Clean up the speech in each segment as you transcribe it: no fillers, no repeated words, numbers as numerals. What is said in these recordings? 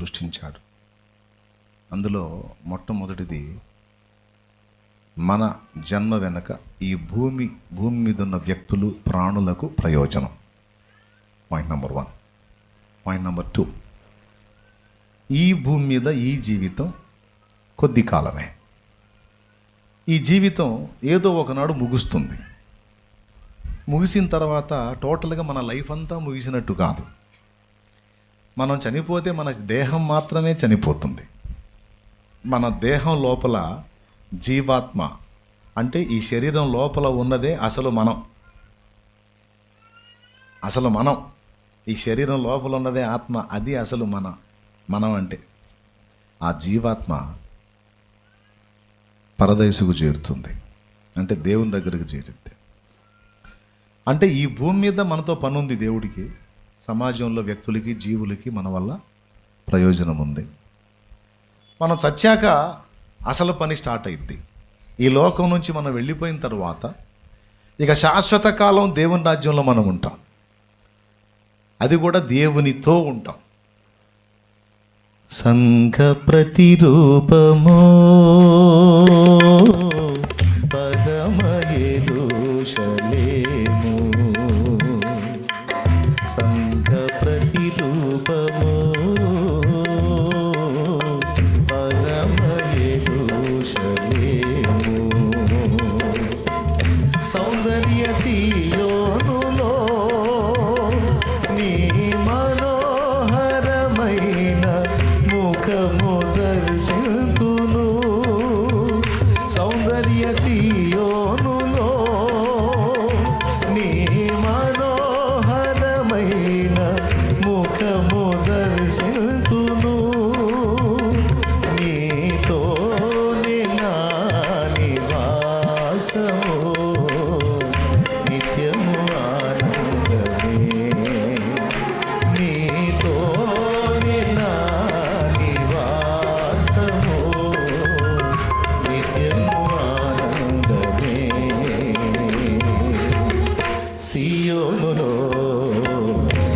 సృష్టించాడు. అందులో మొట్టమొదటిది మన జన్మ వెనక ఈ భూమి మీద ఉన్న వ్యక్తులు, ప్రాణులకు ప్రయోజనం. Point number 1. పాయింట్ నెంబర్ 2, ఈ భూమి మీద ఈ జీవితం కొద్ది కాలమే. ఈ జీవితం ఏదో ఒకనాడు ముగుస్తుంది. ముగిసిన తర్వాత టోటల్గా మన లైఫ్ అంతా ముగిసినట్టు కాదు. మనం చనిపోతే మన దేహం మాత్రమే చనిపోతుంది. మన దేహం లోపల జీవాత్మ అంటే ఈ శరీరం లోపల ఉన్నదే అసలు మనం. ఈ శరీరం లోపల ఉన్నదే ఆత్మ, అది అసలు మనం అంటే ఆ జీవాత్మ పరదైసుకు చేరుతుంది, అంటే దేవుని దగ్గరికి చేరుద్ది. అంటే ఈ భూమి మీద మనతో పని ఉంది దేవుడికి, సమాజంలో వ్యక్తులకి, జీవులకి మన వల్ల ప్రయోజనం ఉంది. మనం చచ్చాక అసలు పని స్టార్ట్ అయింది. ఈ లోకం నుంచి మనం వెళ్ళిపోయిన తర్వాత ఇక శాశ్వత కాలం దేవుని రాజ్యంలో మనం ఉంటాం. అది కూడా దేవునితో ఉంటాం. సంఘ ప్రతిరూపమో పరమ యెరూషలేము, సంఘ ప్రతిరూపమో పరమ యెరూషలేము, సౌందర్య సీయోనులో నీ మనోహరమైన ముఖము దర్శింతును, సౌందర్య సీయోనులో నీ మనోహరమైన ముఖము దర్శింతును, నీతోనే నా నివాసము నిత్యము ఆనందమే, నీతోనే నా నివాసము నిత్యము ఆనందమే. సీయోనులో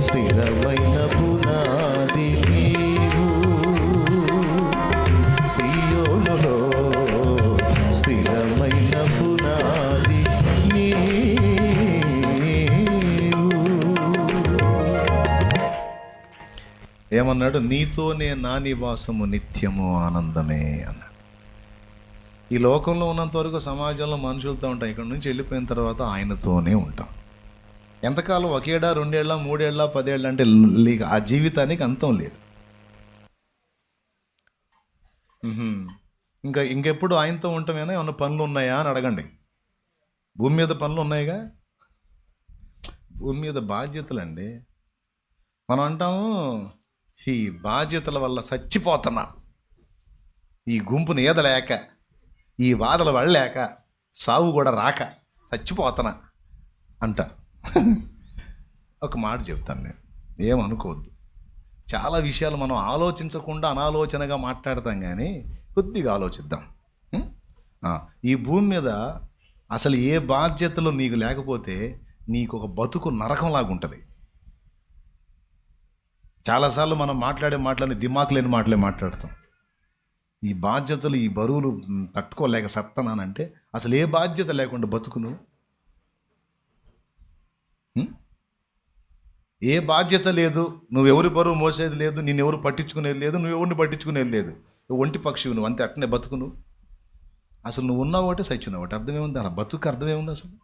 స్థిరమైన పునాది నీవు, సీయోనులో స్థిరమైన పునాది నీవు. ఏమన్నాడు? నీతోనే నా నివాసము నిత్యము ఆనందమే అన్నాడు. ఈ లోకంలో ఉన్నంత వరకు సమాజంలో మనుషులతో ఉంటాం, ఇక్కడ నుంచి వెళ్ళిపోయిన తర్వాత ఆయనతోనే ఉంటాం. ఎంతకాలం? 1 ఏడా, 2 ఏళ్ళ, 3 ఏళ్ళ, 10 ఏళ్ళ అంటే ఆ జీవితానికి అంతం లేదు. ఇంకెప్పుడు ఆయనతో ఉంటామేనా? ఏమన్నా పనులు ఉన్నాయా అని అడగండి. భూమి మీద పనులు ఉన్నాయిగా, భూమి మీద బాధ్యతలండి. మనం అంటాము ఈ బాధ్యతల వల్ల చచ్చిపోతున్నా, ఈ గుంపుని ఈదలేక, ఈ బాధలు పడలేక, సావు కూడా రాక చచ్చిపోతున్నా అంట. ఒక మాట చెప్తాను నేను, ఏమనుకోవద్దు. చాలా విషయాలు మనం ఆలోచించకుండా అనాలోచనగా మాట్లాడతాం, కానీ కొద్దిగా ఆలోచిద్దాం. ఈ భూమి మీద అసలు ఏ బాధ్యతలు నీకు లేకపోతే నీకు ఒక బతుకు నరకంలాగా ఉంటుంది. చాలాసార్లు మనం మాట్లాడి దిమాక్ లేని మాటలే మాట్లాడతాం. ఈ బాధ్యతలు, ఈ బరువులు తట్టుకోలేక సత్తనానంటే అసలు ఏ బాధ్యత లేకుండా బతుకును. ఏ బాధ్యత లేదు, నువ్వెవరి బరువు మోసేది లేదు, నిన్నెవరు పట్టించుకునేది లేదు, నువ్వెవరిని పట్టించుకునేది లేదు, నువ్వు ఒంటి పక్షివి, నువ్వు అంతే, అట్టనే బతుకును. అసలు నువ్వు ఉన్నావు ఒకటి, సచ్చినావు ఒకటి, అర్థమేముంది? అలా బతుకు అర్థమేముంది అసలు?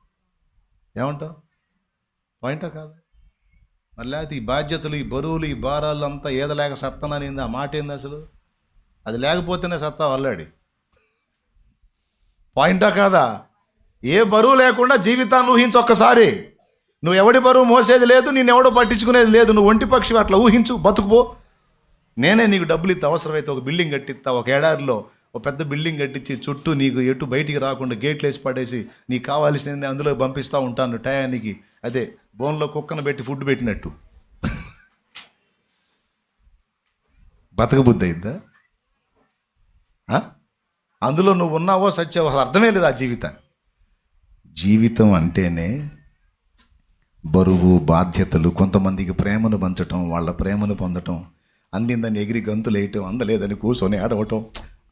ఏమంటావు? పాయింటా కాదు? మరి లేకపోతే ఈ బాధ్యతలు, ఈ బరువులు, ఈ భారాలు అంతా ఏదలేక సత్తనానింది, ఆ మాట ఏంది అసలు? అది లేకపోతేనే సత్తా అల్లాడి. పాయింటా కాదా? ఏ బరువు లేకుండా జీవితాన్ని ఊహించు ఒక్కసారి. నువ్వు ఎవడి బరువు మోసేది లేదు, నిన్నెవడో పట్టించుకునేది లేదు, నువ్వు ఒంటి పక్షి, అట్లా ఊహించు, బతుకుపో. నేనే నీకు డబ్బులు ఇస్తా, అవసరమైతే ఒక బిల్డింగ్ కట్టిస్తా, ఒక ఏడాదిలో ఒక పెద్ద బిల్డింగ్ కట్టించి చుట్టూ నీకు ఎటు బయటికి రాకుండా గేట్లు వేసి పడేసి నీకు కావాల్సింది అందులో పంపిస్తూ ఉంటాను టయానికి. అదే బోన్లో కుక్కను పెట్టి ఫుడ్ పెట్టినట్టు. బతకబుద్ధి అయిద్దా? అందులో నువ్వు ఉన్నావో సచ్చావో అసలు అర్థమే లేదు ఆ జీవితాన్ని. జీవితం అంటేనే బరువు, బాధ్యతలు, కొంతమందికి ప్రేమను పంచటం, వాళ్ళ ప్రేమను పొందటం, అందిందని ఎగిరి గంతులు వేయటం, అందలేదని కూర్చొని ఆడవటం,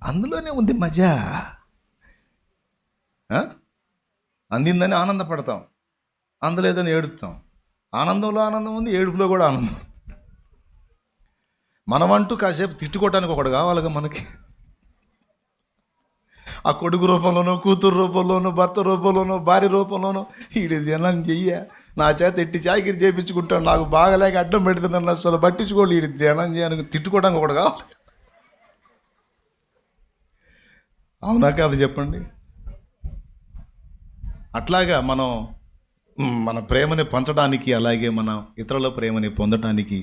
అందులోనే ఉంది మజా. అందిందని ఆనందపడతాం, అందలేదని ఏడుస్తాం. ఆనందంలో ఆనందం ఉంది, ఏడుపులో కూడా ఆనందం. మనమంటూ కాసేపు తిట్టుకోవటానికి ఒకడు కావాలిగా మనకి. ఆ కొడుకు రూపంలోనో, కూతురు రూపంలోనో, భర్త రూపంలోనో, భార్య రూపంలోనో ఈడి ధ్యానం చెయ్య, నా చేత ఎట్టి చాకిరి చేయించుకుంటాను, నాకు బాగలేక అడ్డం పెడుతుందని అసలు పట్టించుకోవాలి. ఈడి ధ్యానం చేయడానికి తిట్టుకోవడానికి ఒకడు కావాలి. అవునా కాదు చెప్పండి? అట్లాగా మనం మన ప్రేమని పంచడానికి, అలాగే మన ఇతరుల ప్రేమని పొందటానికి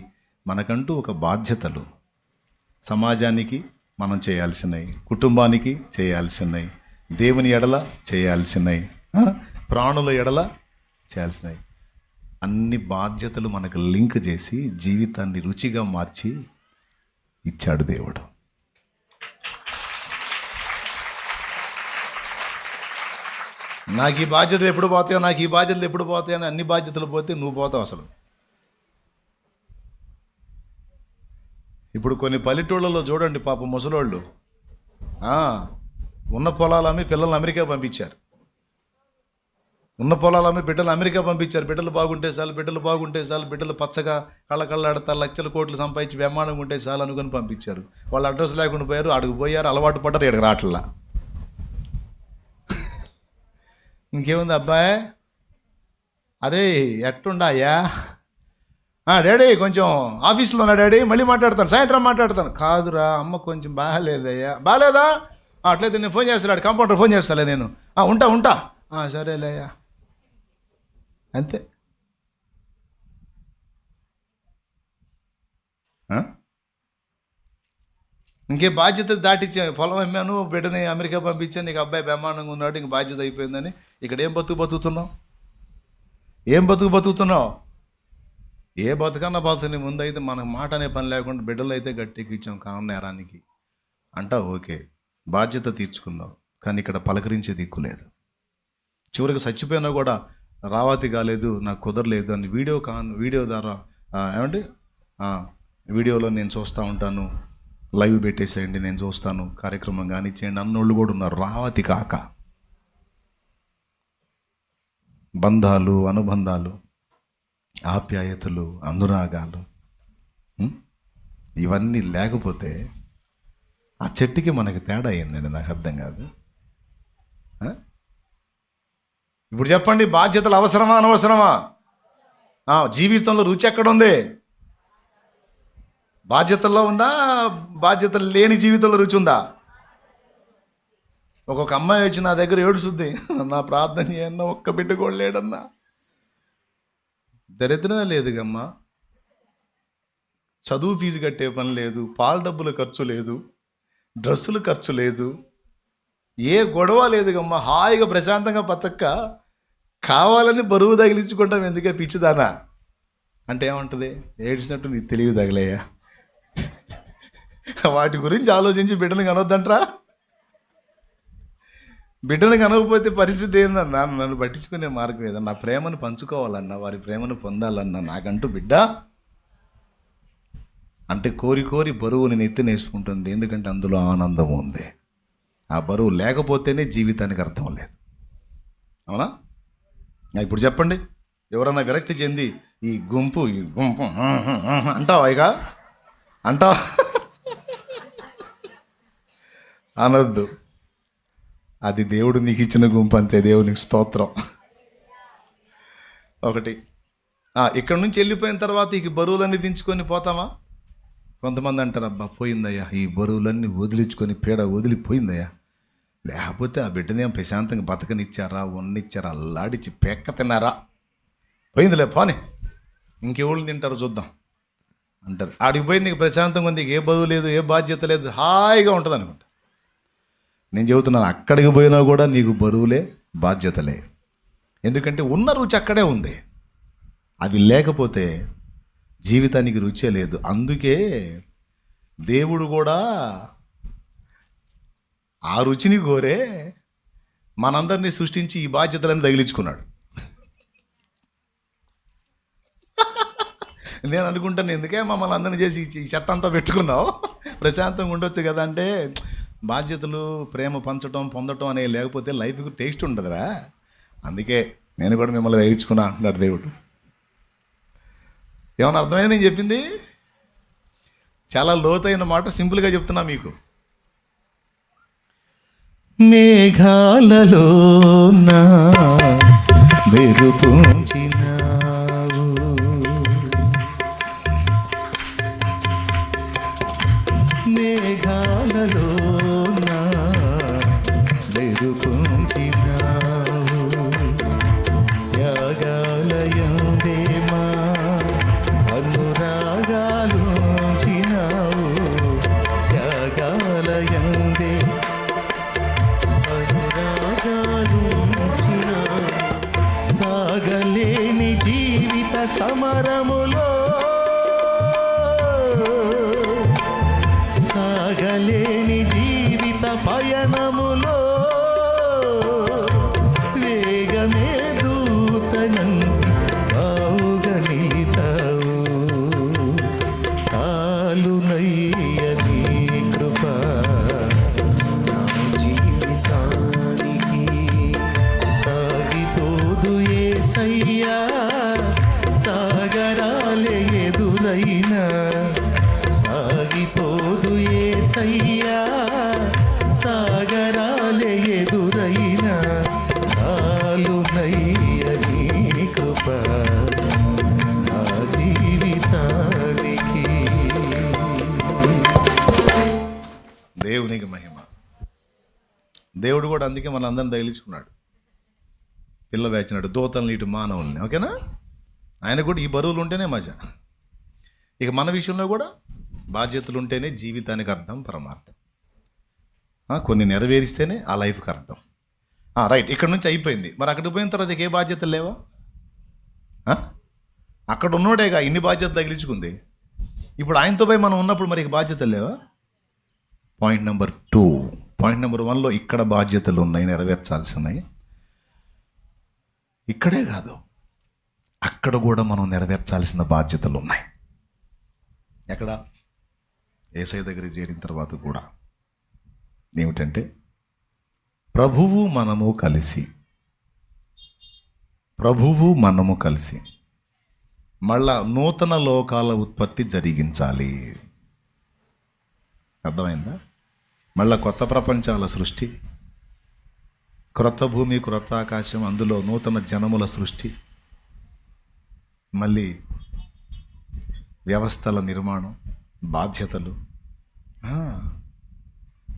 మనకంటూ ఒక బాధ్యతలు, సమాజానికి మనం చేయాల్సినవి, కుటుంబానికి చేయాల్సినవి, దేవుని ఎడల చేయాల్సినవి, ప్రాణుల ఎడల చేయాల్సినవి, అన్ని బాధ్యతలు మనకు లింక్ చేసి జీవితాన్ని రుచిగా మార్చి ఇచ్చాడు దేవుడు. నాకు ఈ బాధ్యతలు ఎప్పుడు పోతాయో, నాకు ఈ బాధ్యతలు ఎప్పుడు పోతాయో అని అన్ని బాధ్యతలు పోతే నువ్వు పోతావు అసలు. ఇప్పుడు కొన్ని పల్లెటూళ్ళలో చూడండి, పాప ముసలోళ్ళు ఉన్న పొలాలు అమ్మి పిల్లల్ని అమెరికా పంపించారు. ఉన్న పొలాలు అమ్మి బిడ్డలు అమెరికా పంపించారు. బిడ్డలు బాగుంటే చాలు, బిడ్డలు బాగుంటే చాలు, బిడ్డలు పచ్చగా కళ్ళకళ్ళాడతారు, లక్షల కోట్లు సంపాదించి బ్రహ్మాండంగా ఉంటే చాలు అనుకుని పంపించారు. వాళ్ళు అడ్రస్ లేకుండా పోయారు, అడుగు పోయారు, అలవాటు పడ్డారు, ఇక్కడికి రావట్లా. ఇంకేముంది అబ్బాయి, అరే ఎట్టుండాయా, డాడీ కొంచెం ఆఫీస్లో ఉన్నా డాడీ, మళ్ళీ మాట్లాడతాను, సాయంత్రం మాట్లాడతాను. కాదురా అమ్మ కొంచెం బాగాలేదయ్యా. బాగాలేదా? అట్లయితే నేను ఫోన్ చేస్తాను, కంపౌండర్ ఫోన్ చేస్తాలే నేను. ఉంటా సరేలేయ్యా. అంతే. ఇంకే బాధ్యత దాటిచ్చా, పొలం అమ్మాను, బిడ్డని అమెరికా పంపించాను, నీకు అబ్బాయి బ్రహ్మాండంగా ఉన్నాడు, ఇంక బాధ్యత అయిపోయిందని ఇక్కడ ఏం బతుకుతున్నావు? ఏం బతుకుతున్నావు? ఏ బతుకన్నా బతుకుని ముందైతే మనకు మాట అనే పని లేకుండా బిడ్డలు అయితే గట్టికి ఇచ్చాం కాను నేరానికి అంటా, ఓకే బాధ్యత తీర్చుకుందాం. కానీ ఇక్కడ పలకరించే దిక్కు లేదు. చివరికి చచ్చిపోయినా కూడా రావాతి కాలేదు, నాకు కుదరలేదు అని వీడియో ద్వారా ఏమంటే వీడియోలో నేను చూస్తూ ఉంటాను, లైవ్ పెట్టేసేయండి నేను చూస్తాను, కార్యక్రమం కానిచ్చేయండి అన్నోళ్ళు కూడా ఉన్నారు. రావాతి కాక బంధాలు, అనుబంధాలు, ఆప్యాయతలు, అనురాగాలు ఇవన్నీ లేకపోతే ఆ చెట్టుకి మనకి తేడా అయిందండి. నాకు అర్థం కాదు. ఇప్పుడు చెప్పండి, బాధ్యతలు అవసరమా అనవసరమా? జీవితంలో రుచి ఎక్కడుంది? బాధ్యతల్లో ఉందా? బాధ్యతలు లేని జీవితంలో రుచి ఉందా? ఒక్కొక్క అమ్మాయి వచ్చి నా దగ్గర ఏడుస్తుంది, నా ప్రార్థన చేయన్నా, ఒక్క బిడ్డ కూడా లేడన్నా. దరిద్రమే లేదుగమ్మా, చదువు ఫీజు కట్టే పని లేదు, పాల డబ్బుల ఖర్చు లేదు, డ్రెస్సులు ఖర్చు లేదు, ఏ గొడవ లేదుగమ్మా, హాయిగా ప్రశాంతంగా బతక్క. కావాలని బరువు తగిలించుకుంటాం ఎందుకే పిచ్చిదానా అంటే ఏమంటుంది? ఏడ్చినట్టు నీకు తెలివి తగిలయ్యా. వాటి గురించి ఆలోచించి బిడ్డను కనొద్దంట్రా. బిడ్డను కనకపోతే పరిస్థితి ఏందన్నా? నన్ను పట్టించుకునే మార్గం ఏదన్నా, నా ప్రేమను పంచుకోవాలన్నా, వారి ప్రేమను పొందాలన్నా, నాకంటూ బిడ్డ అంటే కోరి బరువుని నెత్తినేసుకుంటుంది. ఎందుకంటే అందులో ఆనందం ఉంది. ఆ బరువు లేకపోతేనే జీవితానికి అర్థం లేదు. అవునా? ఇప్పుడు చెప్పండి, ఎవరన్నా విరక్తి చెంది ఈ గుంపు అంటావా? ఇక అంటావా? అనొద్దు. అది దేవుడు నీకు ఇచ్చిన గుంపు అంతే. దేవునికి స్తోత్రం. ఒకటి, ఇక్కడ నుంచి వెళ్ళిపోయిన తర్వాత ఈ బరువులన్నీ దించుకొని పోతామా? కొంతమంది అంటారు, అబ్బా పోయిందయ్యా, ఈ బరువులన్నీ వదిలించుకొని పీడ వదిలిపోయిందయ్యా. లేకపోతే ఆ బిడ్డనేం ప్రశాంతంగా బతకనిచ్చారా, వండిచ్చారా, అల్లాడిచ్చి పెక్క తిన్నారా? పోయిందిలే పోనీ, ఇంకెవళ్ళు తింటారో చూద్దాం అంటారు. ఆడికి పోయింది, నీకు ప్రశాంతంగా ఉంది, ఏ బరువు లేదు, ఏ బాధ్యత లేదు, హాయిగా ఉంటుంది అనుకుంటా. నేను చెబుతున్నాను, అక్కడికి పోయినా కూడా నీకు బరువులే, బాధ్యతలే. ఎందుకంటే ఉన్న రుచి అక్కడే ఉంది. అవి లేకపోతే జీవితానికి రుచే లేదు. అందుకే దేవుడు కూడా ఆ రుచిని కోరే మనందరినీ సృష్టించి ఈ బాధ్యతలను తగిలించుకున్నాడు. నేను అనుకుంటాను, ఎందుకే మమ్మల్ని అందరినీ చేసి ఈ చెత్త అంతా పెట్టుకున్నావు, ప్రశాంతంగా ఉండొచ్చు కదా అంటే, బాధ్యతలు, ప్రేమ పంచడం, పొందటం అనేవి లేకపోతే లైఫ్కి టేస్ట్ ఉండదురా. అందుకే నేను కూడా మిమ్మల్ని దయచుకున్నా అంటున్నాడు దేవుడు. ఏమన్నా అర్థమైంది నేను చెప్పింది? చాలా లోతైన మాట, సింపుల్గా చెప్తున్నా మీకు. మేఘాలలో నా మెరుపుంచినావు, మేఘాలలో నా మెరుపుంచినావు, యాగాలయందేమా అనురాగాలుంచినావు, యాగాలయందే సాగలేని జీవిత సమరములో, సాగలేని జీవిత పయనములో వేగమే దూతనంది బావుగా నిలితావు, చాలునయ్య నీ కృప నా జీవితానికి, సాగిపోదు యేసయ్యా సాగరాలే ఎదురైనా, సాగిపోదు యేసయ్యా సాగరాలే ఎదురైనా, చాలునయ్య నీ కృప నా జీవితానికి. దేవునికి మహిమ. దేవుడు కూడా అందుకే మన అందరిని తగిలించుకున్నాడు, పిల్ల వేచినాడు దూతల్ని ఇటు మానవుల్ని. ఓకేనా? ఆయన కూడా ఈ బరువులు ఉంటేనే మజా. ఇక మన విషయంలో కూడా బాధ్యతలు ఉంటేనే జీవితానికి అర్థం, పరమార్థం. కొన్ని నెరవేరిస్తేనే ఆ లైఫ్కి అర్థం. రైట్, ఇక్కడ నుంచి అయిపోయింది. మరి అక్కడికి పోయిన తర్వాత ఏ బాధ్యతలు లేవా? అక్కడ ఉన్నోడేగా ఇన్ని బాధ్యతలు తగిలించుకుంది. ఇప్పుడు ఆయనతో పోయి మనం ఉన్నప్పుడు మరి బాధ్యతలు లేవా? Point number 2. పాయింట్ నెంబర్ 1లో ఇక్కడ బాధ్యతలు ఉన్నాయి, నెరవేర్చాల్సినవి. ఇక్కడే కాదు, అక్కడ కూడా మనం నెరవేర్చాల్సిన బాధ్యతలు ఉన్నాయి. ఎక్కడ? యేసయ్య దగ్గరికి చేరిన తర్వాత కూడా ఏమిటంటే, ప్రభువు మనము కలిసి మళ్ళా నూతన లోకాల ఉత్పత్తి జరిగించాలి. అర్థమైందా? మళ్ళా కొత్త ప్రపంచాల సృష్టి, క్రొత్త భూమి, క్రొత్త ఆకాశం, అందులో నూతన జనముల సృష్టి, మళ్ళీ వ్యవస్థల నిర్మాణం, బాధ్యతలు.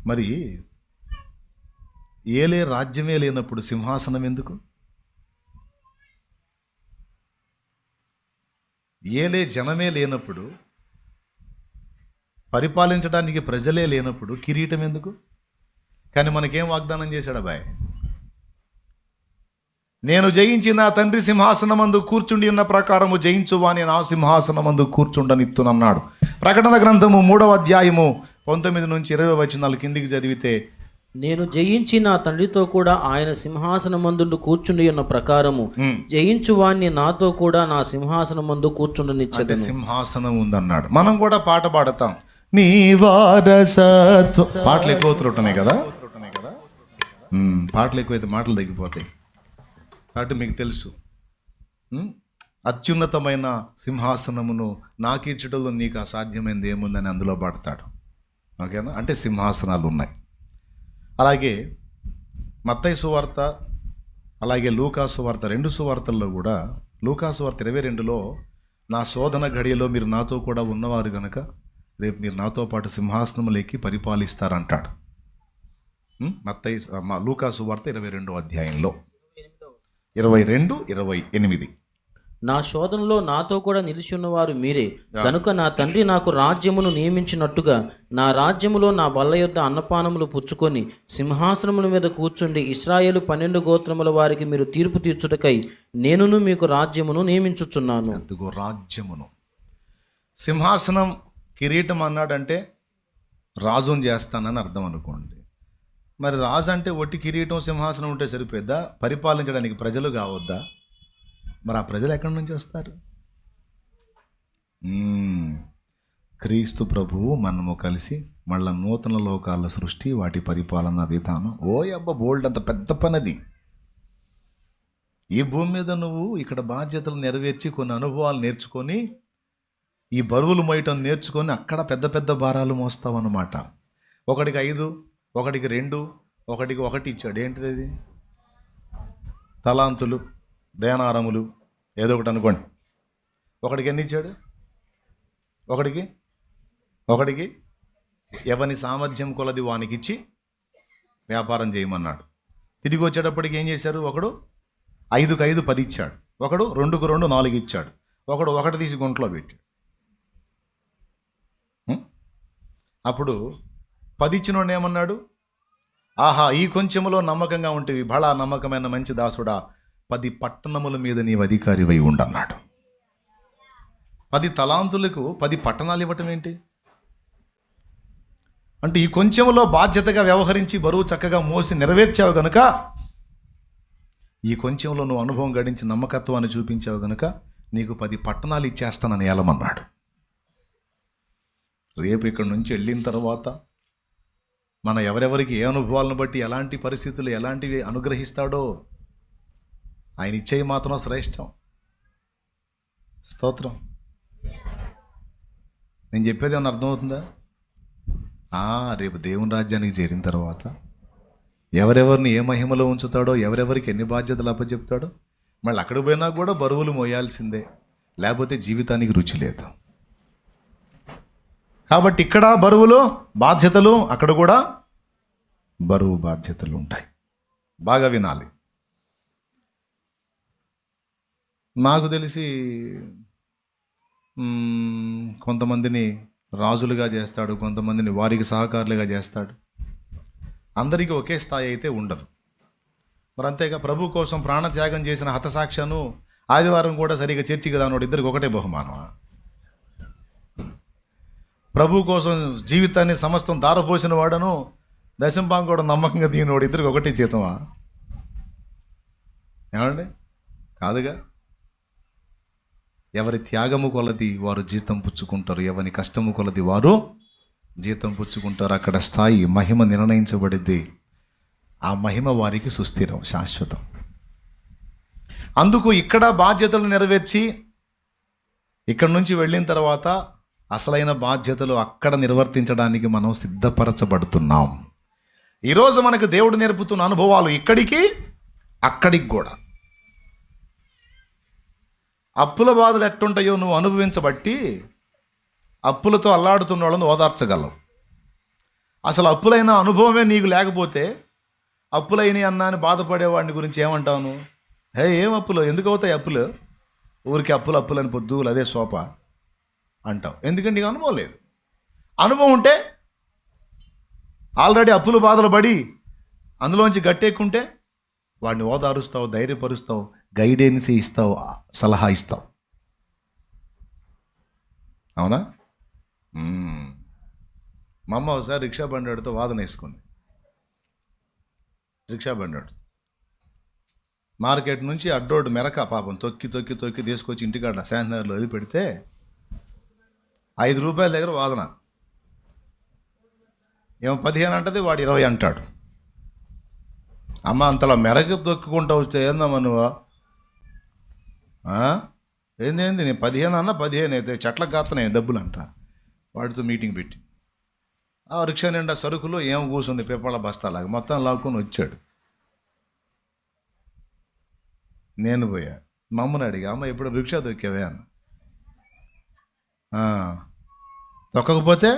మరి ఏలే రాజ్యమే లేనప్పుడు సింహాసనం ఎందుకు? ఏలే జనమే లేనప్పుడు, పరిపాలించడానికి ప్రజలే లేనప్పుడు కిరీటం ఎందుకు? కానీ మనకేం వాగ్దానం చేశాడు అబ్బాయి? నేను జయించి నా తండ్రి సింహాసనమందు కూర్చుండి ఉన్న ప్రకారము జయించువాని నా సింహాసనమందు కూర్చుండనిత్తునన్నాడు. ప్రకటన గ్రంథము 3వ అధ్యాయము 19 నుంచి 20 వచనాలు కిందికి చదివితే, నేను జయించి నా తండ్రితో కూడా ఆయన సింహాసనమందు కూర్చుండి ఉన్న ప్రకారము జయించువాన్ని నాతో కూడా నా సింహాసనమందు కూర్చుండనిచ్చేది. సింహాసనం ఉందన్నాడు. మనం కూడా పాట పాడతాం, నీ వారసత్వం. పాటలు ఎక్కువ అవుతుంటున్నాయి కదా, పాటలు ఎక్కువైతే మాటలు తగ్గిపోతాయి. కాబట్టి మీకు తెలుసు, అత్యున్నతమైన సింహాసనమును నాకిచ్చుటలో నీకు అసాధ్యమైనది ఏముందని అందులో పాడతాడు. ఓకేనా? అంటే సింహాసనాలు ఉన్నాయి. అలాగే మత్తయి సువార్త, అలాగే లూకా సువార్త, 2 సువార్తల్లో కూడా, లూకా సువార్త 22లో నా శోధన ఘడియలో మీరు నాతో కూడా ఉన్నవారు కనుక రేపు మీరు నాతో పాటు సింహాసనములెక్కి పరిపాలిస్తారంటాడు. లూకా సువార్త 22వ అధ్యాయంలో 22-28. నా శోధనలో నాతో కూడా నిలిచి ఉన్నవారు మీరే కనుక నా తండ్రి నాకు రాజ్యమును నియమించినట్టుగా నా రాజ్యములో నా బల్ల యొద్ద అన్నపానములు పుచ్చుకొని సింహాసనముల మీద కూర్చుండి ఇశ్రాయేలు 12 గోత్రముల వారికి మీరు తీర్పు తీర్చుటకై నేనును మీకు రాజ్యమును నియమించుచున్నాను. అందుకో రాజ్యమును, సింహాసనం, కిరీటం అన్నాడంటే రాజుని చేస్తానని అర్థం అనుకోండి. మరి రాజు అంటే ఒట్టి కిరీటం సింహాసనం ఉంటే సరిపోద్దా? పరిపాలించడానికి ప్రజలు కావద్దా? మరి ఆ ప్రజలు ఎక్కడి నుంచి వస్తారు? క్రీస్తు ప్రభువు మనము కలిసి మళ్ళా నూతన లోకాల సృష్టి, వాటి పరిపాలన విధానం. అబ్బా బోల్డ్ అంత పెద్ద పనది. ఈ భూమి మీద నువ్వు ఇక్కడ బాధ్యతలు నెరవేర్చి కొన్ని అనుభవాలు నేర్చుకొని ఈ బరువులు మోయటం నేర్చుకొని అక్కడ పెద్ద పెద్ద భారాలు మోస్తావు అన్నమాట. ఒకడికి 5, ఒకడికి 2, ఒకడికి 1 ఇచ్చాడు. ఏంటిది అది? తలాంతులు, దేనారములు, ఏదో ఒకటి అనుకోండి. ఒకడికి ఎన్ని ఇచ్చాడు? ఒకడికి ఎవని సామర్థ్యం కొలది వానికి ఇచ్చి వ్యాపారం చేయమన్నాడు. తిరిగి వచ్చేటప్పటికి ఏం చేశారు? ఒకడు 5కు 5 10 ఇచ్చాడు. ఒకడు 2కు 2 4 ఇచ్చాడు. ఒకడు 1 తీసి గుంట్లో పెట్టాడు. అప్పుడు 10 ఇచ్చినోడు ఏమన్నాడు? ఆహా, ఈ కొంచెములో నమ్మకంగా ఉంటేవి, బళా నమ్మకమైన మంచి దాసుడా, 10 పట్టణముల మీద నీవు అధికారివై ఉండన్నాడు. 10 తలాంతులకు 10 పట్టణాలు ఇవ్వటం ఏంటి? అంటే ఈ కొంచెంలో బాధ్యతగా వ్యవహరించి బరువు చక్కగా మోసి నెరవేర్చావు గనుక, ఈ కొంచెంలో నువ్వు అనుభవం గడించి నమ్మకత్వాన్ని చూపించావు గనుక నీకు 10 పట్టణాలు ఇచ్చేస్తానని ఏలమన్నాడు. రేపు ఇక్కడి నుంచి వెళ్ళిన తర్వాత మన ఎవరెవరికి ఏ అనుభవాలను బట్టి ఎలాంటి పరిస్థితులు ఎలాంటివి అనుగ్రహిస్తాడో ఆయన ఇచ్చేవి మాత్రం శ్రేష్టం. స్తోత్రం. నేను చెప్పేది ఏమన్నా అర్థమవుతుందా? రేపు దేవుని రాజ్యానికి చేరిన తర్వాత ఎవరెవరిని ఏ మహిమలో ఉంచుతాడో, ఎవరెవరికి ఎన్ని బాధ్యతలు అప్పచెప్తాడో, మళ్ళీ అక్కడికి పోయినా కూడా బరువులు మోయాల్సిందే, లేకపోతే జీవితానికి రుచి లేదు. కాబట్టి ఇక్కడ బరువులు బాధ్యతలు, అక్కడ కూడా బరువు బాధ్యతలు ఉంటాయి. బాగా వినాలి. నాకు తెలిసి కొంతమందిని రాజులుగా చేస్తాడు, కొంతమందిని వారికి సహకారులుగా చేస్తాడు. అందరికీ ఒకే స్థాయి అయితే ఉండదు. మరి అంతేగా ప్రభు కోసం ప్రాణత్యాగం చేసిన హతసాక్షను ఆదివారం కూడా సరిగా చర్చికి రానోడు ఇద్దరికి ఒకటే బహుమానమా? ప్రభు కోసం జీవితాన్ని సమస్తం దారపోసిన వాడను దశంపాం కూడా నమ్మకంగా దీనివాడు ఇద్దరికి ఒకటే జీతమా? ఏమండి? కాదుగా. ఎవరి త్యాగము కొలది వారు జీతం పుచ్చుకుంటారు, ఎవరి కష్టము కొలది వారు జీతం పుచ్చుకుంటారు. అక్కడ స్థాయి మహిమ నిర్ణయించబడిద్ది. ఆ మహిమ వారికి సుస్థిరం, శాశ్వతం. అందుకు ఇక్కడ బాధ్యతలు నెరవేర్చి ఇక్కడ నుంచి వెళ్ళిన తర్వాత అసలైన బాధ్యతలు అక్కడ నిర్వర్తించడానికి మనం సిద్ధపరచబడుతున్నాం. ఈరోజు మనకు దేవుడు నేర్పుతున్న అనుభవాలు ఇక్కడికి అక్కడికి కూడా. అప్పుల బాధలు ఎట్టుంటాయో నువ్వు అనుభవించబట్టి అప్పులతో అల్లాడుతున్న వాళ్ళను ఓదార్చగలవు. అసలు అప్పులైన అనుభవమే నీకు లేకపోతే అప్పులైన అన్నా అని బాధపడేవాడిని గురించి ఏమంటాను? ఏం అప్పులు, ఎందుకు అవుతాయి అప్పులు? ఊరికి అప్పులు అని పొద్దులు అదే సోప అంటావు. ఎందుకంటే నీకు అనుభవం లేదు. అనుభవం ఉంటే ఆల్రెడీ అప్పులు బాధలు పడి అందులోంచి గట్టెక్కుంటే వాడిని ఓదారుస్తావు, ధైర్యపరుస్తావు, గైడెన్స్ ఇస్తావు, సలహా ఇస్తావు. అవునా? మా అమ్మ ఒకసారి రిక్షా బండితో వాదన వేసుకుంది. రిక్షా బండి మార్కెట్ నుంచి అడ్డోడు మెరక పాపం తొక్కి తీసుకొచ్చి ఇంటికాడ శాంతినగర్లో వదిలి పెడితే 5 రూపాయల దగ్గర వాదన. ఏమో 15 అంటది, వాడు 20 అంటాడు. అమ్మ అంతలా మెరక తొక్కుకుంటా వచ్చా ఏందమ్మా నువ్వు? ఏంది నేను 15 అన్నా 15 అయితే చెట్లకు కాస్తున్నాయి డబ్బులు అంట. వాడితో మీటింగ్ పెట్టి ఆ రిక్షా నిండా సరుకులు ఏం కూర్చుంది పేపర్ల బస్తాలాగా మొత్తం లాక్కొని వచ్చాడు. నేను పోయా, మా అమ్మని అడిగా, అమ్మ ఎప్పుడు రిక్షా తొక్కావే అన్న. తొక్కకపోతే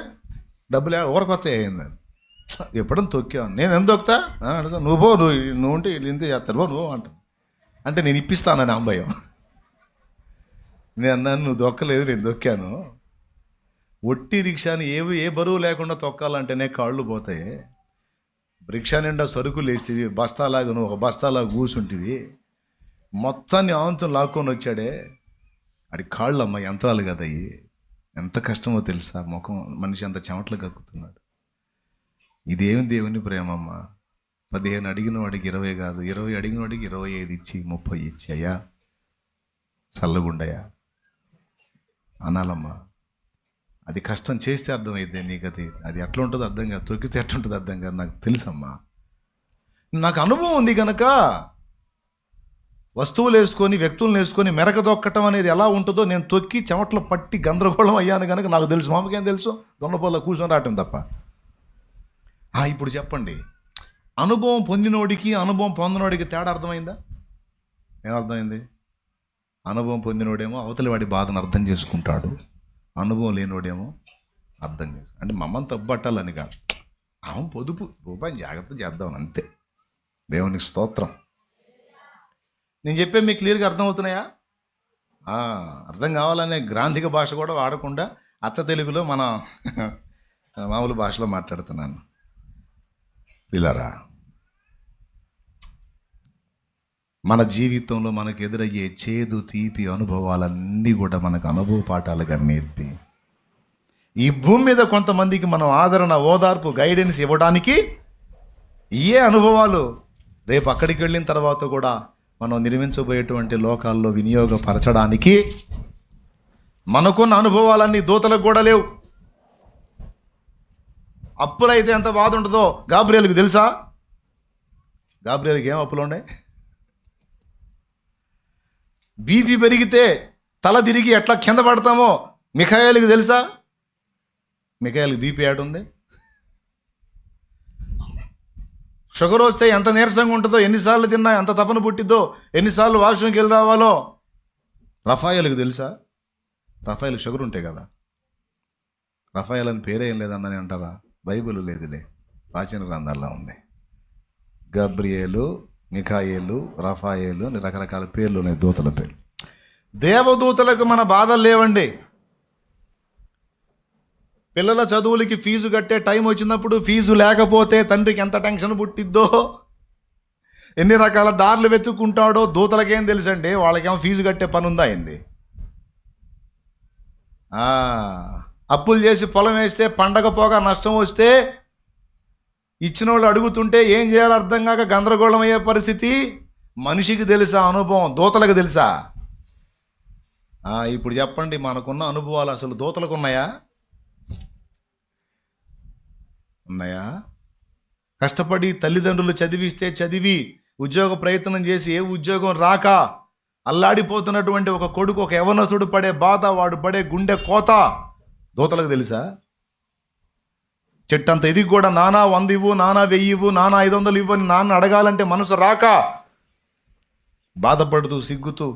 డబ్బులు ఊరకొత్త అయింది. ఎప్పుడన్నా తొక్కాను. నేను ఎందుకు తొక్కుతా అడుగుతా. నువ్వు ఉంటే వీళ్ళు ఇంతే చేస్తారు, నువ్వు అంటాను. అంటే నేను ఇప్పిస్తానని అమ్మాయం. నేను అన్నాను, నువ్వు దొక్కలేదు, నేను దొక్కాను. ఒట్టి రిక్షాని ఏ బరువు లేకుండా తొక్కాలంటేనే కాళ్ళు పోతాయి. రిక్షా నిండా సరుకులు వేస్తేవి, బస్తాలాగా నువ్వు ఒక బస్తాలాగా కూర్చుంటివి, మొత్తాన్ని ఆంతం లాక్కొని వచ్చాడే. అది కాళ్ళు అమ్మ యంత్రాలు కదా అయ్యి. ఎంత కష్టమో తెలుసా? ముఖం మనిషి అంత చెమటలు కక్కుతున్నాడు. ఇదేమి దేవుని ప్రేమమ్మ. 15 అడిగిన వాడికి 20 కాదు, 20 అడిగిన వాడికి 25 ఇచ్చి 30 ఇచ్చి, అయ్యా చల్లగుండయా అనాలమ్మా. అది కష్టం చేస్తే అర్థమైతే నీకు అది అది ఎట్లా ఉంటుందో అర్థం కాదు, తొక్కితే ఎట్లా ఉంటుందో అర్థం కాదు. నాకు తెలుసమ్మా, నాకు అనుభవం ఉంది కనుక వస్తువులు వేసుకొని వ్యక్తులను వేసుకొని మెరక దొక్కటం అనేది ఎలా ఉంటుందో నేను తొక్కి చెమట్లు పట్టి గందరగోళం అయ్యాను కనుక నాకు తెలుసు. మామకేం తెలుసు, దొండపోల కూర్చొని రావటం తప్ప. ఇప్పుడు చెప్పండి, అనుభవం పొందినోడికి అనుభవం పొందినోడికి తేడా అర్థమైందా? ఏమర్థమైంది? అనుభవం పొందినోడేమో అవతలి వాడి బాధను అర్థం చేసుకుంటాడు, అనుభవం లేనోడేమో అర్థం చేసుకో. అంటే మమ్మల్ని తప్పుపట్టాలని కాదు, పొదుపు రూపాయి జాగ్రత్త చేద్దాం అంతే. దేవునికి స్తోత్రం. నేను చెప్పే మీకు క్లియర్గా అర్థమవుతున్నాయా? అర్థం కావాలనే గ్రాంధిక భాష కూడా వాడకుండా అచ్చ తెలుగులో మన మామూలు భాషలో మాట్లాడుతున్నాను. పిల్లరా, మన జీవితంలో మనకు ఎదురయ్యే చేదు తీపి అనుభవాలన్నీ కూడా మనకు అనుభవ పాఠాలుగా నేర్పి ఈ భూమి మీద కొంతమందికి మనం ఆదరణ, ఓదార్పు, గైడెన్స్ ఇవ్వడానికి ఏ అనుభవాలు రేపు అక్కడికి వెళ్ళిన తర్వాత కూడా మనం నిర్మించబోయేటువంటి లోకాల్లో వినియోగపరచడానికి మనకున్న అనుభవాలన్నీ దూతలకు కూడా లేవు. అప్పులైతే ఎంత బాధ ఉంటుందో గాబ్రియేలుకి తెలుసా? గాబ్రియేలుకి ఏం అప్పులు ఉన్నాయి? బీపీ పెరిగితే తల తిరిగి ఎట్లా కింద పడతామో మిఖాయేలుకి తెలుసా? మిఖాయేలుకి బీపీ ఉంది. షుగర్ వస్తే ఎంత నీరసంగా ఉంటుందో, ఎన్నిసార్లు తిన్నా ఎంత తపన పుట్టిద్దో, ఎన్నిసార్లు వాష్రూమ్కి వెళ్ళి రావాలో రఫాయేలుకి తెలుసా? రఫాయేలుకి షుగర్ ఉంటే కదా. రఫాయేల్ అని పేరే ఏం లేదన్నని అంటారా? బైబిల్ లేదులే, ప్రాచీన గ్రంథాల్లో ఉంది. గబ్రియేలు, మిఖాయేలు, రఫాయేలు అని రకరకాల పేర్లు ఉన్నాయి, దూతల పేర్లు. దేవదూతలకు మన బాధలు లేవండి. పిల్లల చదువులకి ఫీజు కట్టే టైం వచ్చినప్పుడు ఫీజు లేకపోతే తండ్రికి ఎంత టెన్షన్ పుట్టిద్దో, ఎన్ని రకాల దారులు వెతుక్కుంటాడో దూతలకేం తెలుసండి. వాళ్ళకేమో ఫీజు కట్టే పని ఉందా అయింది. అప్పులు చేసి పొలం వేస్తే పండగ పోగా నష్టం వస్తే ఇచ్చిన వాళ్ళు అడుగుతుంటే ఏం చేయాలో అర్థం కాక గందరగోళం అయ్యే పరిస్థితి మనిషికి తెలుసా? అనుభవం దూతలకు తెలుసా? ఇప్పుడు చెప్పండి, మనకున్న అనుభవాలు అసలు దూతలకు ఉన్నాయా? ఉన్నాయా? కష్టపడి తల్లిదండ్రులు చదివిస్తే చదివి ఉద్యోగ ప్రయత్నం చేసి ఏ ఉద్యోగం రాక అల్లాడిపోతున్నటువంటి ఒక కొడుకు, ఒక యవనస్తుడు పడే బాధ, వాడు పడే గుండె కోత దూతలకు తెలుసా? చెట్టంత ఎదిగి కూడా నానా 100 ఇవ్వు, నానా 1000 ఇవ్వు, నానా 500 ఇవ్వని నాన్న అడగాలంటే మనసు రాక బాధపడుతూ సిగ్గుతూ